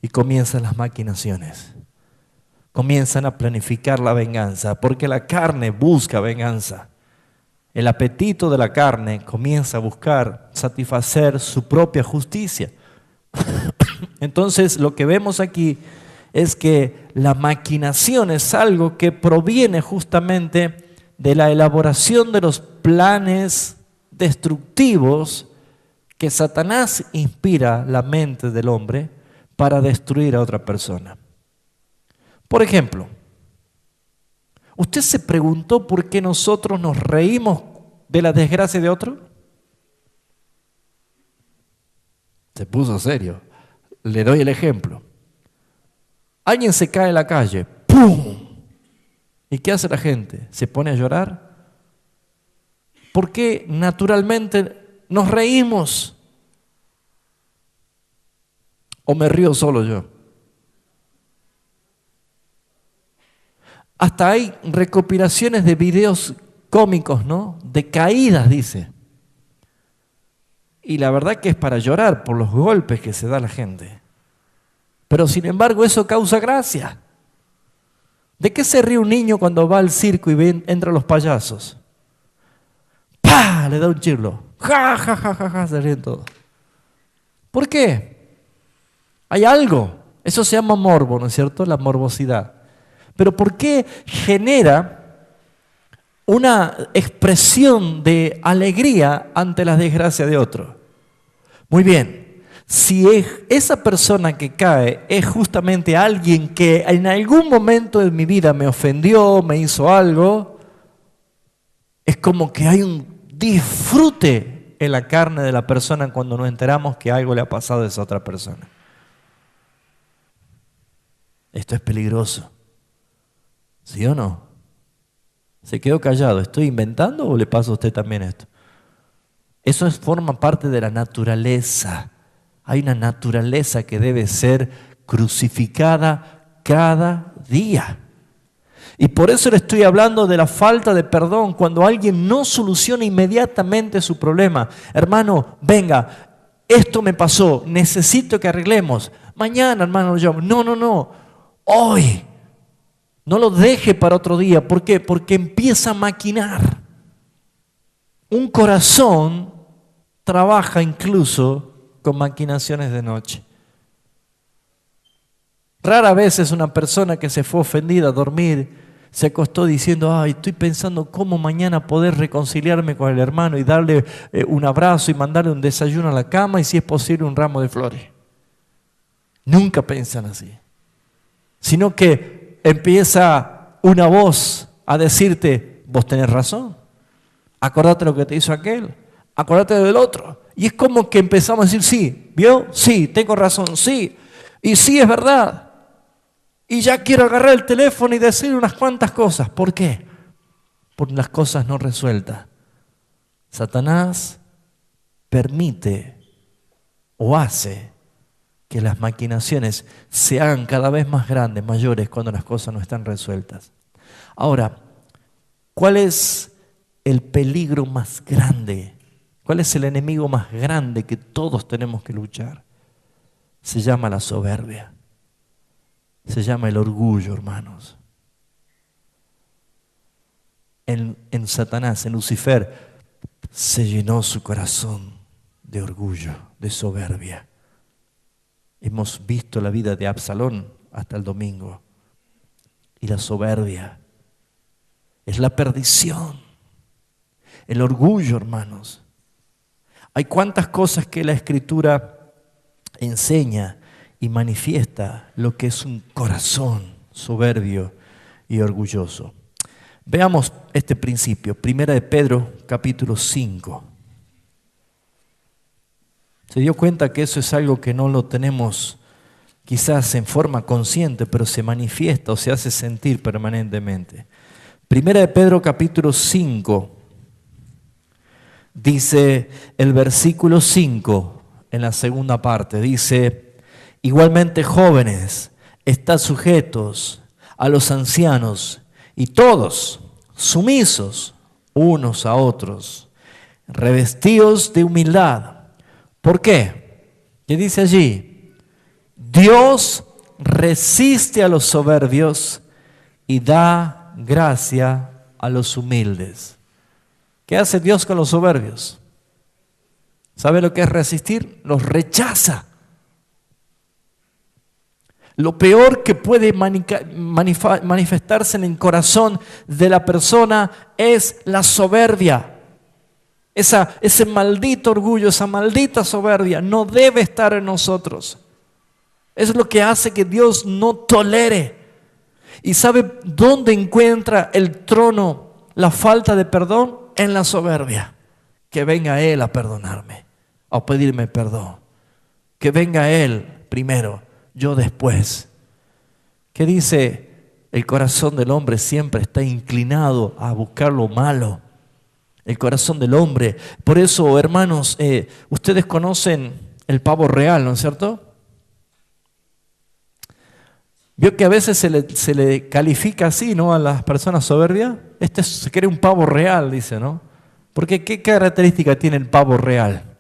Y comienzan las maquinaciones. Comienzan a planificar la venganza, porque la carne busca venganza. El apetito de la carne comienza a buscar satisfacer su propia justicia. Entonces, lo que vemos aquí es que la maquinación es algo que proviene justamente de la elaboración de los planes destructivos que Satanás inspira la mente del hombre para destruir a otra persona. Por ejemplo, ¿usted se preguntó por qué nosotros nos reímos de la desgracia de otro? Se puso serio. Le doy el ejemplo. Alguien se cae en la calle, ¡pum! ¿Y qué hace la gente? ¿Se pone a llorar? ¿Por qué naturalmente nos reímos? ¿O me río solo yo? Hasta hay recopilaciones de videos cómicos, ¿no? De caídas, dice. Y la verdad que es para llorar por los golpes que se da la gente. Pero sin embargo eso causa gracia. ¿De qué se ríe un niño cuando va al circo y entran los payasos? ¡Pah! Le da un chirlo. ¡Ja, ja, ja, ja, ja! Se ríen todos. ¿Por qué? Hay algo. Eso se llama morbo, ¿no es cierto? La morbosidad. Pero ¿por qué genera una expresión de alegría ante las desgracias de otro? Muy bien, si esa persona que cae es justamente alguien que en algún momento de mi vida me ofendió, me hizo algo, es como que hay un disfrute en la carne de la persona cuando nos enteramos que algo le ha pasado a esa otra persona. Esto es peligroso. ¿Sí o no? Se quedó callado. ¿Estoy inventando o le pasa a usted también esto? Eso forma parte de la naturaleza. Hay una naturaleza que debe ser crucificada cada día. Y por eso le estoy hablando de la falta de perdón cuando alguien no soluciona inmediatamente su problema. Hermano, venga, esto me pasó, necesito que arreglemos. Mañana, hermano, lo llamo. No, hoy. No lo deje para otro día. ¿Por qué? Porque empieza a maquinar. Un corazón trabaja incluso con maquinaciones de noche. Rara vez es una persona que se fue ofendida a dormir, se acostó diciendo, ay, estoy pensando cómo mañana poder reconciliarme con el hermano y darle un abrazo y mandarle un desayuno a la cama y si es posible un ramo de flores. Nunca piensan así. Sino que empieza una voz a decirte, vos tenés razón, acordate lo que te hizo aquel, acordate del otro. Y es como que empezamos a decir, sí, ¿vio? Sí, tengo razón, sí. Y sí, es verdad. Y ya quiero agarrar el teléfono y decir unas cuantas cosas. ¿Por qué? Por las cosas no resueltas. Satanás permite o hace que las maquinaciones se hagan cada vez más grandes, mayores, cuando las cosas no están resueltas. Ahora, ¿cuál es el peligro más grande? ¿Cuál es el enemigo más grande que todos tenemos que luchar? Se llama la soberbia. Se llama el orgullo, hermanos. En Satanás, en Lucifer, se llenó su corazón de orgullo, de soberbia. Hemos visto la vida de Absalón hasta el domingo. Y la soberbia es la perdición. El orgullo, hermanos. Hay cuantas cosas que la Escritura enseña y manifiesta lo que es un corazón soberbio y orgulloso. Veamos este principio. Primera de Pedro, capítulo 5. Se dio cuenta que eso es algo que no lo tenemos quizás en forma consciente, pero se manifiesta o se hace sentir permanentemente. Primera de Pedro capítulo 5, dice el versículo 5 en la segunda parte, dice, igualmente jóvenes, estad sujetos a los ancianos y todos sumisos unos a otros, revestidos de humildad. ¿Por qué? ¿Qué dice allí? Dios resiste a los soberbios y da gracia a los humildes. ¿Qué hace Dios con los soberbios? ¿Sabe lo que es resistir? Los rechaza. Lo peor que puede manifestarse en el corazón de la persona es la soberbia. Ese maldito orgullo, esa maldita soberbia no debe estar en nosotros. Es lo que hace que Dios no tolere. ¿Y sabe dónde encuentra el trono la falta de perdón? En la soberbia. Que venga Él a perdonarme, a pedirme perdón. Que venga Él primero, yo después. ¿Qué dice? El corazón del hombre siempre está inclinado a buscar lo malo. El corazón del hombre. Por eso, hermanos, ustedes conocen el pavo real, ¿no es cierto? Vio que a veces se le califica así, ¿no?, a las personas soberbias. Se cree un pavo real, dice, ¿no? Porque ¿qué característica tiene el pavo real?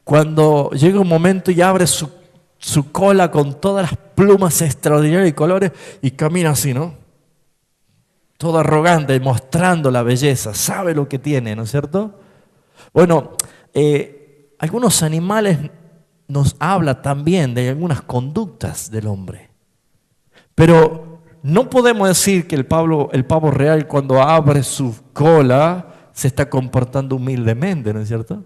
Cuando llega un momento y abre su cola con todas las plumas extraordinarias y colores y camina así, ¿no? Todo arrogante, mostrando la belleza, sabe lo que tiene, ¿no es cierto? Bueno, algunos animales nos hablan también de algunas conductas del hombre. Pero no podemos decir que el pavo real, cuando abre su cola, se está comportando humildemente, ¿no es cierto?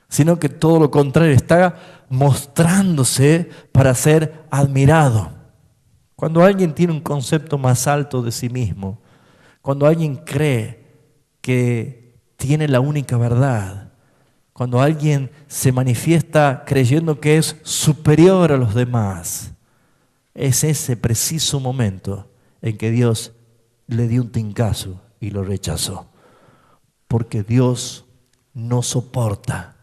Sino que todo lo contrario, está mostrándose para ser admirado. Cuando alguien tiene un concepto más alto de sí mismo, cuando alguien cree que tiene la única verdad, cuando alguien se manifiesta creyendo que es superior a los demás, es ese preciso momento en que Dios le dio un tincazo y lo rechazó. Porque Dios no soporta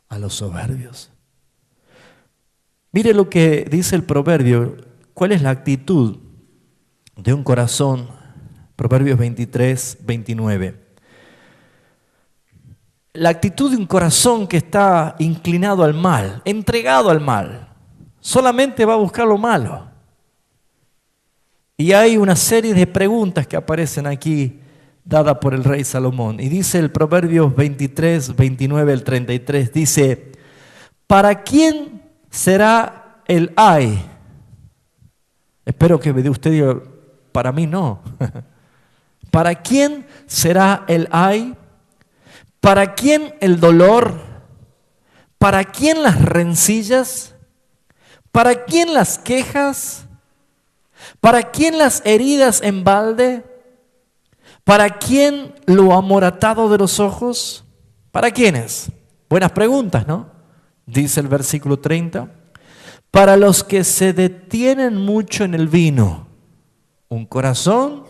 a los soberbios. Mire lo que dice el proverbio. ¿Cuál es la actitud de un corazón? Proverbios 23, 29. La actitud de un corazón que está inclinado al mal, entregado al mal, solamente va a buscar lo malo. Y hay una serie de preguntas que aparecen aquí, dadas por el rey Salomón. Y dice el Proverbios 23, 29 al 33, dice: ¿para quién será el ay? Espero que usted diga, para mí no. ¿Para quién será el ay? ¿Para quién el dolor? ¿Para quién las rencillas? ¿Para quién las quejas? ¿Para quién las heridas en balde? ¿Para quién lo amoratado de los ojos? ¿Para quiénes? Buenas preguntas, ¿no? Dice el versículo 30. Para los que se detienen mucho en el vino, un corazón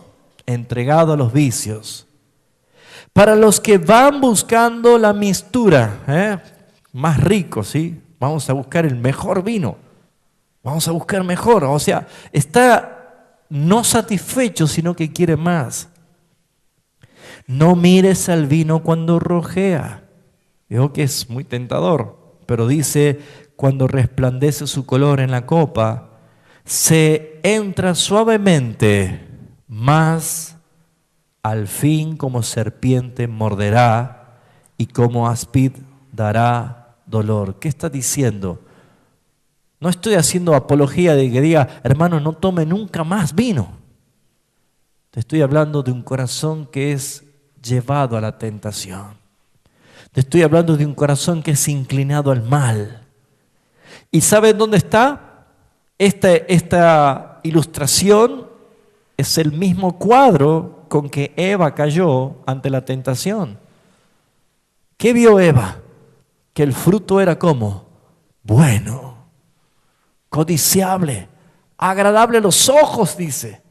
entregado a los vicios. Para los que van buscando la mistura, más rico, ¿sí? Vamos a buscar el mejor vino. Vamos a buscar mejor. O sea, está no satisfecho, sino que quiere más. No mires al vino cuando rojea. Digo que es muy tentador, pero dice, cuando resplandece su color en la copa, se entra suavemente, mas al fin como serpiente morderá y como áspid dará dolor. ¿Qué está diciendo? No estoy haciendo apología de que diga, hermano, no tome nunca más vino. Te estoy hablando de un corazón que es llevado a la tentación. Te estoy hablando de un corazón que es inclinado al mal. ¿Y saben dónde está? Esta ilustración es el mismo cuadro con que Eva cayó ante la tentación. ¿Qué vio Eva? Que el fruto era como bueno, codiciable, agradable a los ojos, dice.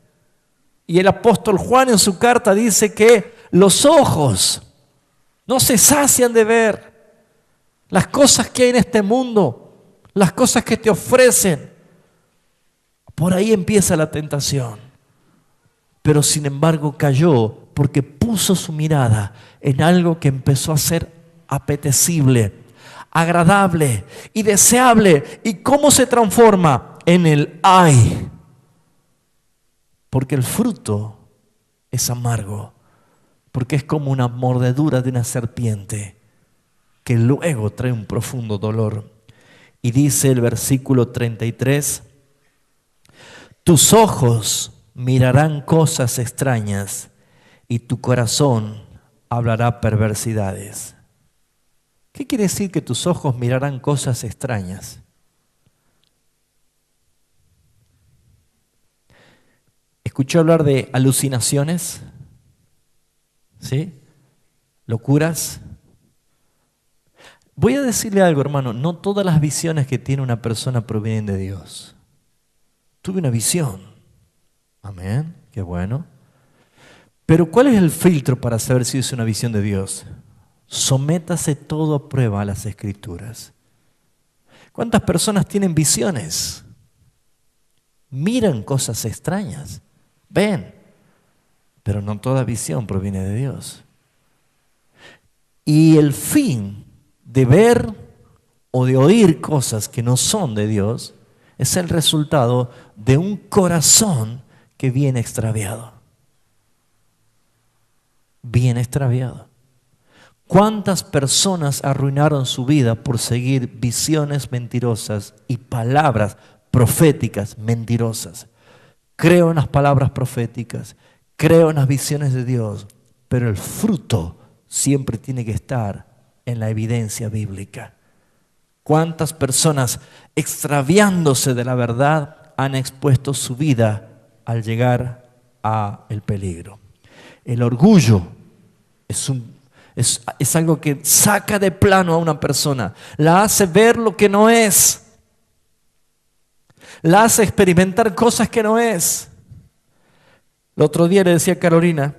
Y el apóstol Juan en su carta dice que los ojos no se sacian de ver las cosas que hay en este mundo, las cosas que te ofrecen. Por ahí empieza la tentación. Pero sin embargo cayó porque puso su mirada en algo que empezó a ser apetecible, agradable y deseable. ¿Y cómo se transforma? En el ay. Porque el fruto es amargo, porque es como una mordedura de una serpiente que luego trae un profundo dolor. Y dice el versículo 33, tus ojos mirarán cosas extrañas y tu corazón hablará perversidades. ¿Qué quiere decir que tus ojos mirarán cosas extrañas? ¿Escuchó hablar de alucinaciones? ¿Sí? ¿Locuras? Voy a decirle algo, hermano. No todas las visiones que tiene una persona provienen de Dios. Tuve una visión. Amén. Qué bueno. Pero ¿cuál es el filtro para saber si es una visión de Dios? Sométase todo a prueba a las Escrituras. ¿Cuántas personas tienen visiones? Miran cosas extrañas, ven, pero no toda visión proviene de Dios. Y el fin de ver o de oír cosas que no son de Dios es el resultado de un corazón que viene extraviado. Bien extraviado. ¿Cuántas personas arruinaron su vida por seguir visiones mentirosas y palabras proféticas mentirosas? Creo en las palabras proféticas, creo en las visiones de Dios, pero el fruto siempre tiene que estar en la evidencia bíblica. ¿Cuántas personas extraviándose de la verdad han expuesto su vida al llegar al peligro? El orgullo es algo que saca de plano a una persona, la hace ver lo que no es, la hace experimentar cosas que no es. El otro día le decía a Carolina,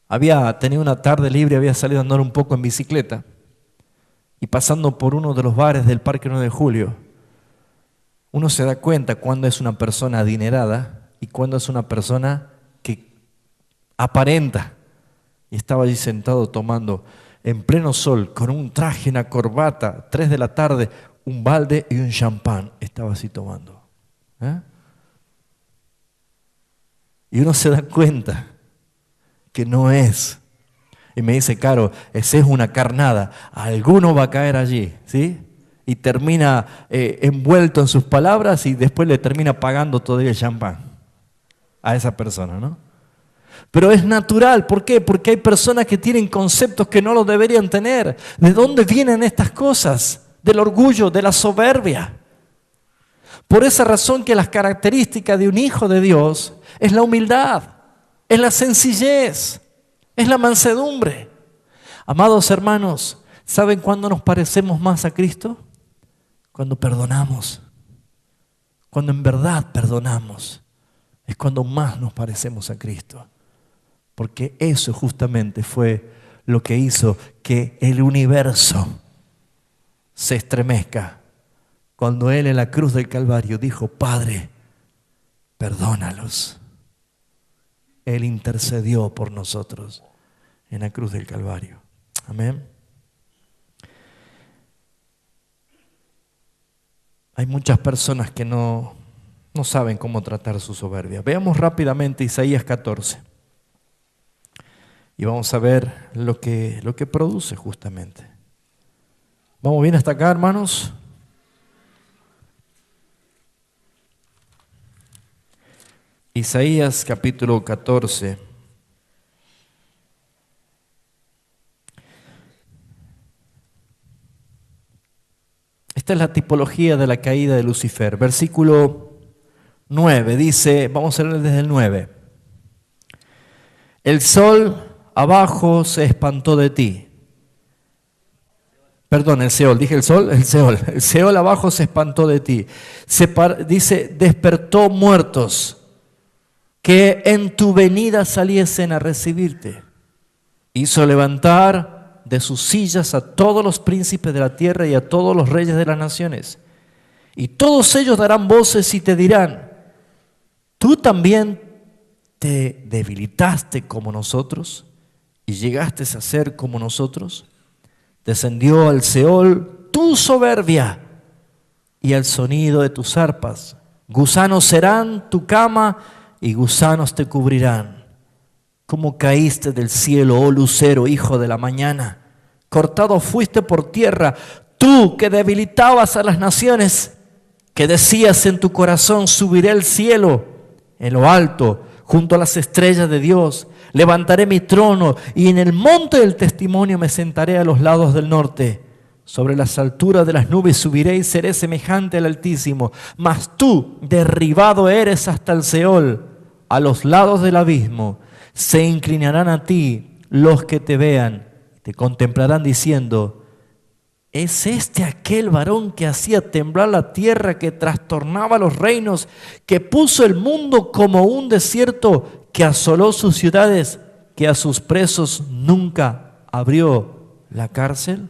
había tenido una tarde libre, había salido a andar un poco en bicicleta y pasando por uno de los bares del Parque 9 de Julio, uno se da cuenta cuando es una persona adinerada y cuando es una persona que aparenta. Y estaba allí sentado tomando en pleno sol, con un traje, una corbata, 3 de la tarde, un balde y un champán. Estaba así tomando. Y uno se da cuenta que no es. Y me dice, Caro, esa es una carnada. Alguno va a caer allí, ¿sí? Y termina envuelto en sus palabras y después le termina pagando todavía el champán a esa persona, ¿no? Pero es natural, ¿por qué? Porque hay personas que tienen conceptos que no los deberían tener. ¿De dónde vienen estas cosas? Del orgullo, de la soberbia. Por esa razón que las características de un hijo de Dios es la humildad, es la sencillez, es la mansedumbre. Amados hermanos, ¿saben cuándo nos parecemos más a Cristo? Cuando perdonamos. Cuando en verdad perdonamos, es cuando más nos parecemos a Cristo. Porque eso justamente fue lo que hizo que el universo se estremezca. Cuando Él en la cruz del Calvario dijo, Padre, perdónalos. Él intercedió por nosotros en la cruz del Calvario. Amén. Hay muchas personas que no saben cómo tratar su soberbia. Veamos rápidamente Isaías 14. Y vamos a ver lo que produce justamente. ¿Vamos bien hasta acá, hermanos? Isaías capítulo 14. Esta es la tipología de la caída de Lucifer. Versículo 9 dice, vamos a leer desde el 9. El sol abajo se espantó de ti. Perdón, el Seol, dije el sol, el Seol. El Seol abajo se espantó de ti. Dice, despertó muertos que en tu venida saliesen a recibirte. Hizo levantar de sus sillas a todos los príncipes de la tierra y a todos los reyes de las naciones. Y todos ellos darán voces y te dirán, ¿tú también te debilitaste como nosotros y llegaste a ser como nosotros? Descendió al Seol tu soberbia y al sonido de tus arpas. Gusanos serán tu cama y gusanos te cubrirán. ¿Cómo caíste del cielo, oh lucero, hijo de la mañana? Cortado fuiste por tierra, tú que debilitabas a las naciones, que decías en tu corazón, subiré al cielo, en lo alto, junto a las estrellas de Dios. Levantaré mi trono y en el monte del testimonio me sentaré a los lados del norte. Sobre las alturas de las nubes subiré y seré semejante al Altísimo. Mas tú, derribado eres hasta el Seol, a los lados del abismo. Se inclinarán a ti los que te vean, te contemplarán diciendo, ¿es este aquel varón que hacía temblar la tierra, que trastornaba los reinos, que puso el mundo como un desierto, que asoló sus ciudades, que a sus presos nunca abrió la cárcel?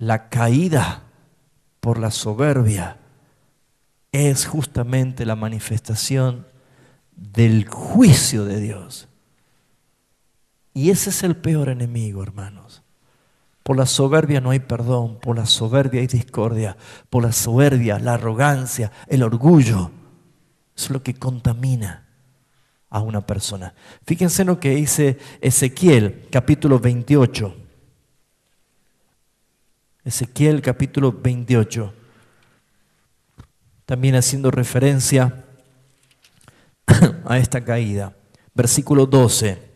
la caída por la soberbia es justamente la manifestación del juicio de Dios. Y ese es el peor enemigo, hermanos. Por la soberbia no hay perdón, por la soberbia hay discordia, por la soberbia, la arrogancia, el orgullo. Eso es lo que contamina a una persona. Fíjense lo que dice Ezequiel, capítulo 28. Ezequiel, capítulo 28. También haciendo referencia a esta caída. Versículo 12.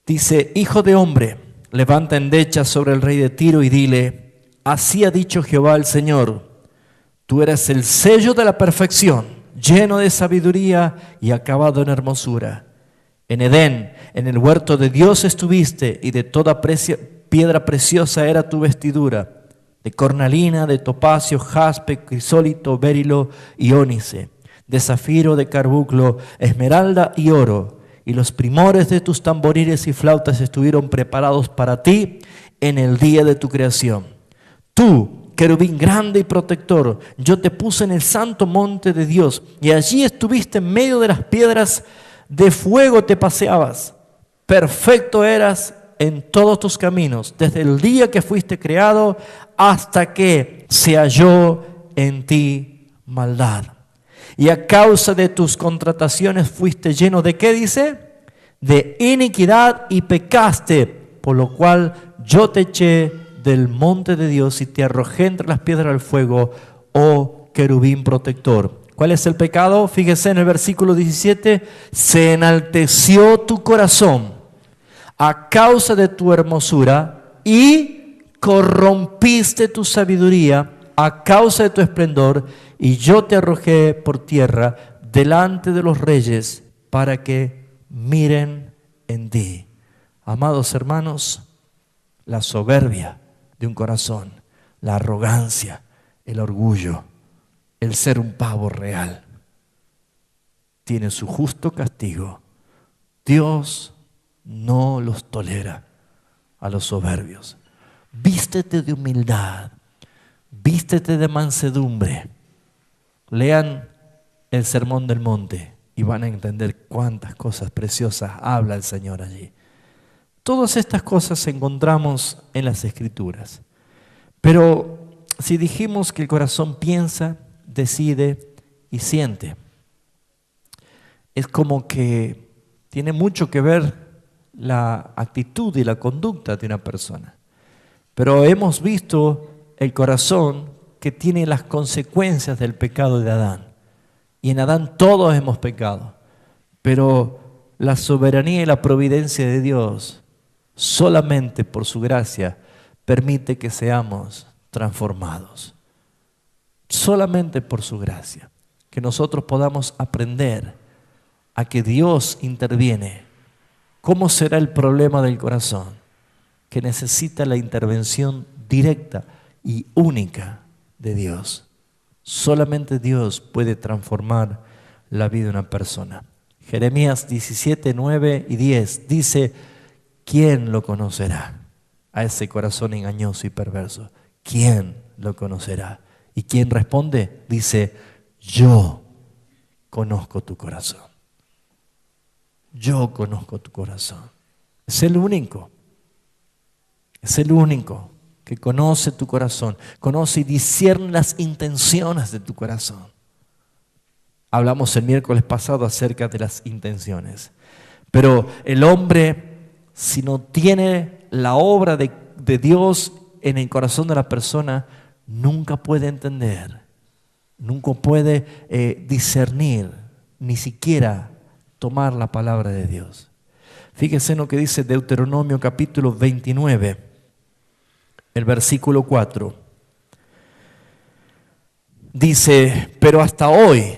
Dice: Hijo de hombre, levanta endecha sobre el rey de Tiro y dile: así ha dicho Jehová el Señor, tú eres el sello de la perfección, lleno de sabiduría y acabado en hermosura. En Edén, en el huerto de Dios estuviste, y de toda piedra preciosa era tu vestidura, de cornalina, de topacio, jaspe, crisólito, berilo y ónice, de zafiro, de carbunclo, esmeralda y oro. Y los primores de tus tamboriles y flautas estuvieron preparados para ti en el día de tu creación. Tú, querubín grande y protector, yo te puse en el santo monte de Dios, y allí estuviste en medio de las piedras de fuego, te paseabas. Perfecto eras en todos tus caminos, desde el día que fuiste creado hasta que se halló en ti maldad. Y a causa de tus contrataciones fuiste lleno de, ¿qué dice? De iniquidad, y pecaste, por lo cual yo te eché del monte de Dios y te arrojé entre las piedras del fuego, oh querubín protector. ¿Cuál es el pecado? Fíjese en el versículo 17. Se enalteció tu corazón a causa de tu hermosura y corrompiste tu sabiduría a causa de tu esplendor, y yo te arrojé por tierra delante de los reyes para que miren en ti. Amados hermanos, la soberbia de un corazón, la arrogancia, el orgullo, el ser un pavo real, tiene su justo castigo. Dios no los tolera a los soberbios. Vístete de humildad, vístete de mansedumbre. Lean el Sermón del Monte y van a entender cuántas cosas preciosas habla el Señor allí. Todas estas cosas encontramos en las Escrituras. Pero si dijimos que el corazón piensa, decide y siente, es como que tiene mucho que ver la actitud y la conducta de una persona. Pero hemos visto el corazón que tiene las consecuencias del pecado de Adán. Y en Adán todos hemos pecado. Pero la soberanía y la providencia de Dios, solamente por su gracia, permite que seamos transformados. Solamente por su gracia. Que nosotros podamos aprender a que Dios interviene. ¿Cómo será el problema del corazón? Que necesita la intervención directa y única de Dios. Solamente Dios puede transformar la vida de una persona. Jeremías 17, 9 y 10 dice: ¿quién lo conocerá? A ese corazón engañoso y perverso. ¿Quién lo conocerá? ¿Y quién responde? Dice: yo conozco tu corazón. Yo conozco tu corazón. Es el único. Es el único que conoce tu corazón, conoce y discierne las intenciones de tu corazón. Hablamos el miércoles pasado acerca de las intenciones. Pero el hombre, si no tiene la obra de Dios en el corazón de la persona, nunca puede entender, nunca puede discernir, ni siquiera tomar la palabra de Dios. Fíjense en lo que dice Deuteronomio capítulo 29. El versículo 4 dice: pero hasta hoy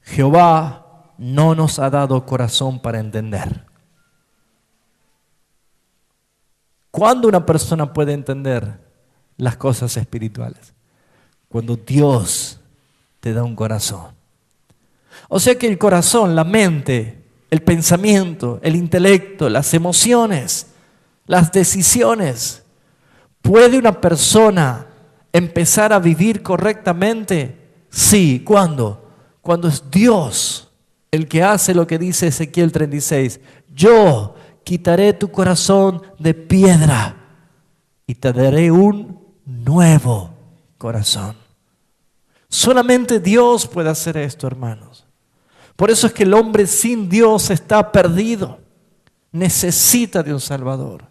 Jehová no nos ha dado corazón para entender. ¿Cuándo una persona puede entender las cosas espirituales? Cuando Dios te da un corazón. O sea que el corazón, la mente, el pensamiento, el intelecto, las emociones, las decisiones, ¿Puede una persona empezar a vivir correctamente? Sí. ¿Cuándo? Cuando es Dios el que hace lo que dice Ezequiel 36. Yo quitaré tu corazón de piedra y te daré un nuevo corazón. Solamente Dios puede hacer esto, hermanos. Por eso es que el hombre sin Dios está perdido. Necesita de un Salvador.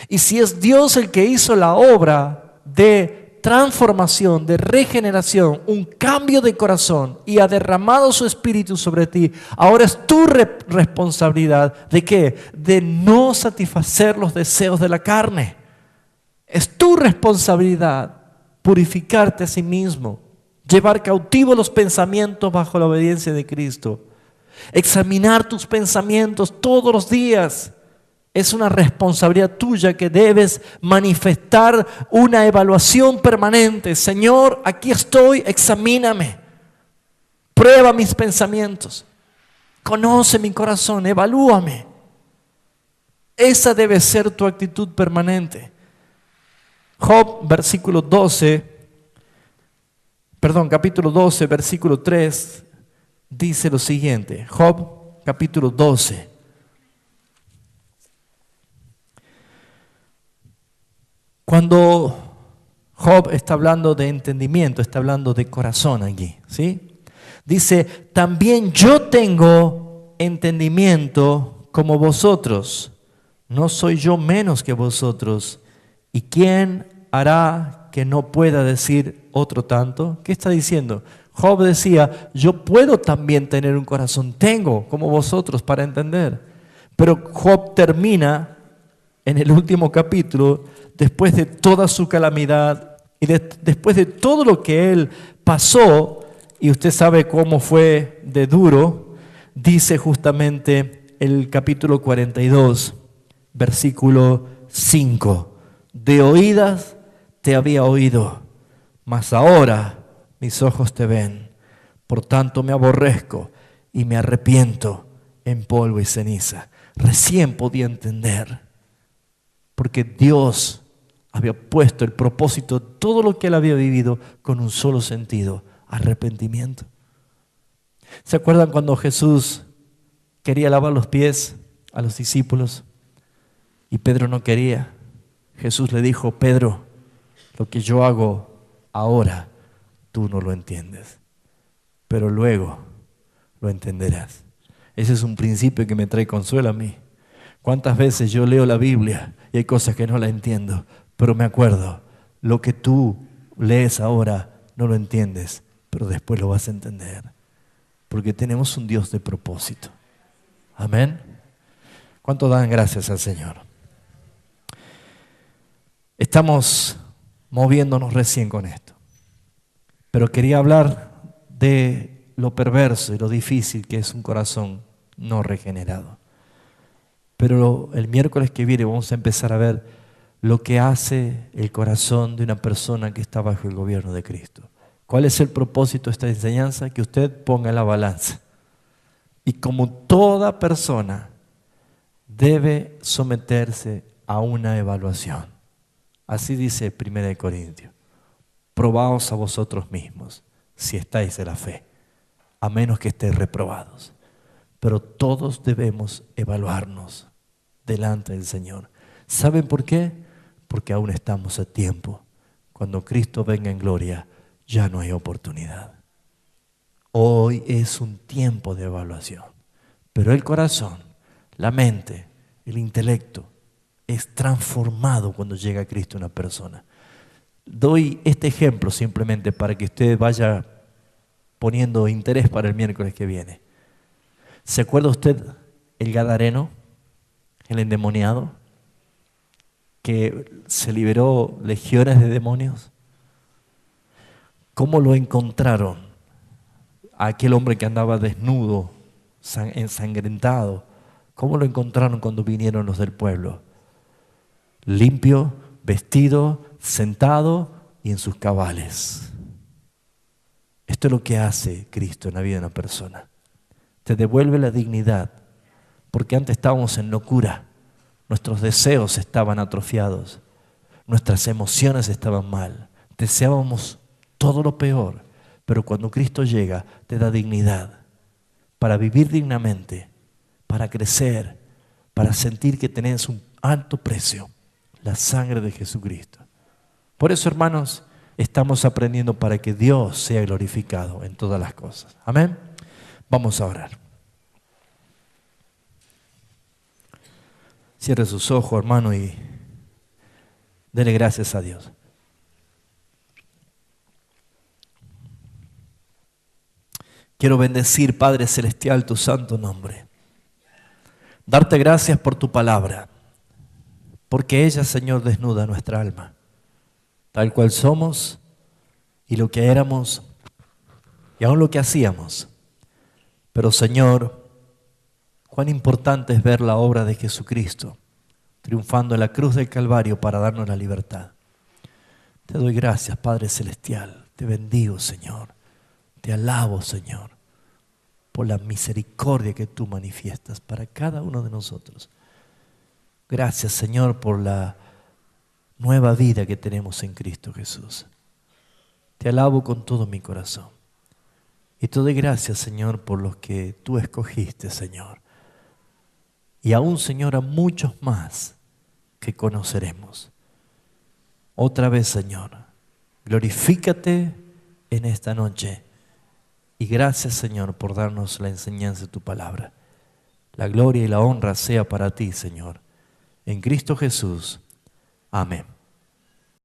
Y si es Dios el que hizo la obra de transformación, de regeneración, un cambio de corazón y ha derramado su espíritu sobre ti, ahora es tu responsabilidad. ¿De qué? De no satisfacer los deseos de la carne. Es tu responsabilidad purificarte a sí mismo, llevar cautivos los pensamientos bajo la obediencia de Cristo, examinar tus pensamientos todos los días. Es una responsabilidad tuya que debes manifestar una evaluación permanente. Señor, aquí estoy, examíname. Prueba mis pensamientos. Conoce mi corazón, evalúame. Esa debe ser tu actitud permanente. Job, capítulo 12, versículo 3, dice lo siguiente. Job, capítulo 12. Cuando Job está hablando de entendimiento, está hablando de corazón aquí, ¿sí? Dice, también yo tengo entendimiento como vosotros, no soy yo menos que vosotros. ¿Y quién hará que no pueda decir otro tanto? ¿Qué está diciendo? Job decía, yo puedo también tener un corazón, tengo como vosotros para entender. Pero Job termina en el último capítulo, después de toda su calamidad y después de todo lo que él pasó, y usted sabe cómo fue de duro, dice justamente el capítulo 42, versículo 5, de oídas te había oído, mas ahora mis ojos te ven, por tanto me aborrezco y me arrepiento en polvo y ceniza. Recién podía entender, porque Dios había puesto el propósito de todo lo que él había vivido con un solo sentido: arrepentimiento. ¿Se acuerdan cuando Jesús quería lavar los pies a los discípulos y Pedro no quería? Jesús le dijo, Pedro, lo que yo hago ahora tú no lo entiendes, pero luego lo entenderás. Ese es un principio que me trae consuelo a mí. ¿Cuántas veces yo leo la Biblia y hay cosas que no la entiendo? Pero me acuerdo, lo que tú lees ahora no lo entiendes, pero después lo vas a entender. Porque tenemos un Dios de propósito. Amén. ¿Cuánto dan gracias al Señor? Estamos moviéndonos recién con esto. Pero quería hablar de lo perverso y lo difícil que es un corazón no regenerado. Pero el miércoles que viene vamos a empezar a ver lo que hace el corazón de una persona que está bajo el gobierno de Cristo. ¿Cuál es el propósito de esta enseñanza? Que usted ponga en la balanza. Y como toda persona debe someterse a una evaluación. Así dice 1 Corintios. Probaos a vosotros mismos si estáis en la fe, a menos que estéis reprobados. Pero todos debemos evaluarnos delante del Señor. ¿Saben por qué? Porque aún estamos a tiempo. Cuando Cristo venga en gloria, ya no hay oportunidad. Hoy es un tiempo de evaluación. Pero el corazón, la mente, el intelecto, es transformado cuando llega a Cristo una persona. Doy este ejemplo simplemente para que usted vaya poniendo interés para el miércoles que viene. ¿Se acuerda usted el gadareno, el endemoniado, que se liberó legiones de demonios? ¿Cómo lo encontraron? A aquel hombre que andaba desnudo, ensangrentado. ¿Cómo lo encontraron cuando vinieron los del pueblo? Limpio, vestido, sentado y en sus cabales. Esto es lo que hace Cristo en la vida de una persona. Te devuelve la dignidad, porque antes estábamos en locura. Nuestros deseos estaban atrofiados. nuestras emociones estaban mal, deseábamos todo lo peor, pero cuando Cristo llega te da dignidad para vivir dignamente, para crecer, para sentir que tenés un alto precio, la sangre de Jesucristo. Por eso, hermanos, estamos aprendiendo para que Dios sea glorificado en todas las cosas. Amén. Vamos a orar. Cierre sus ojos, hermano, y dele gracias a Dios. Quiero bendecir, Padre Celestial, tu santo nombre. Darte gracias por tu palabra, porque ella, Señor, desnuda nuestra alma, tal cual somos y lo que éramos y aún lo que hacíamos. Pero, Señor, cuán importante es ver la obra de Jesucristo triunfando en la cruz del Calvario para darnos la libertad. Te doy gracias, Padre Celestial. Te bendigo, Señor. Te alabo, Señor, por la misericordia que tú manifiestas para cada uno de nosotros. Gracias, Señor, por la nueva vida que tenemos en Cristo Jesús. Te alabo con todo mi corazón. Y te doy gracias, Señor, por los que tú escogiste, Señor. Y aún, Señor, a muchos más que conoceremos. Otra vez, Señor, glorifícate en esta noche. Y gracias, Señor, por darnos la enseñanza de tu palabra. La gloria y la honra sea para ti, Señor. En Cristo Jesús. Amén.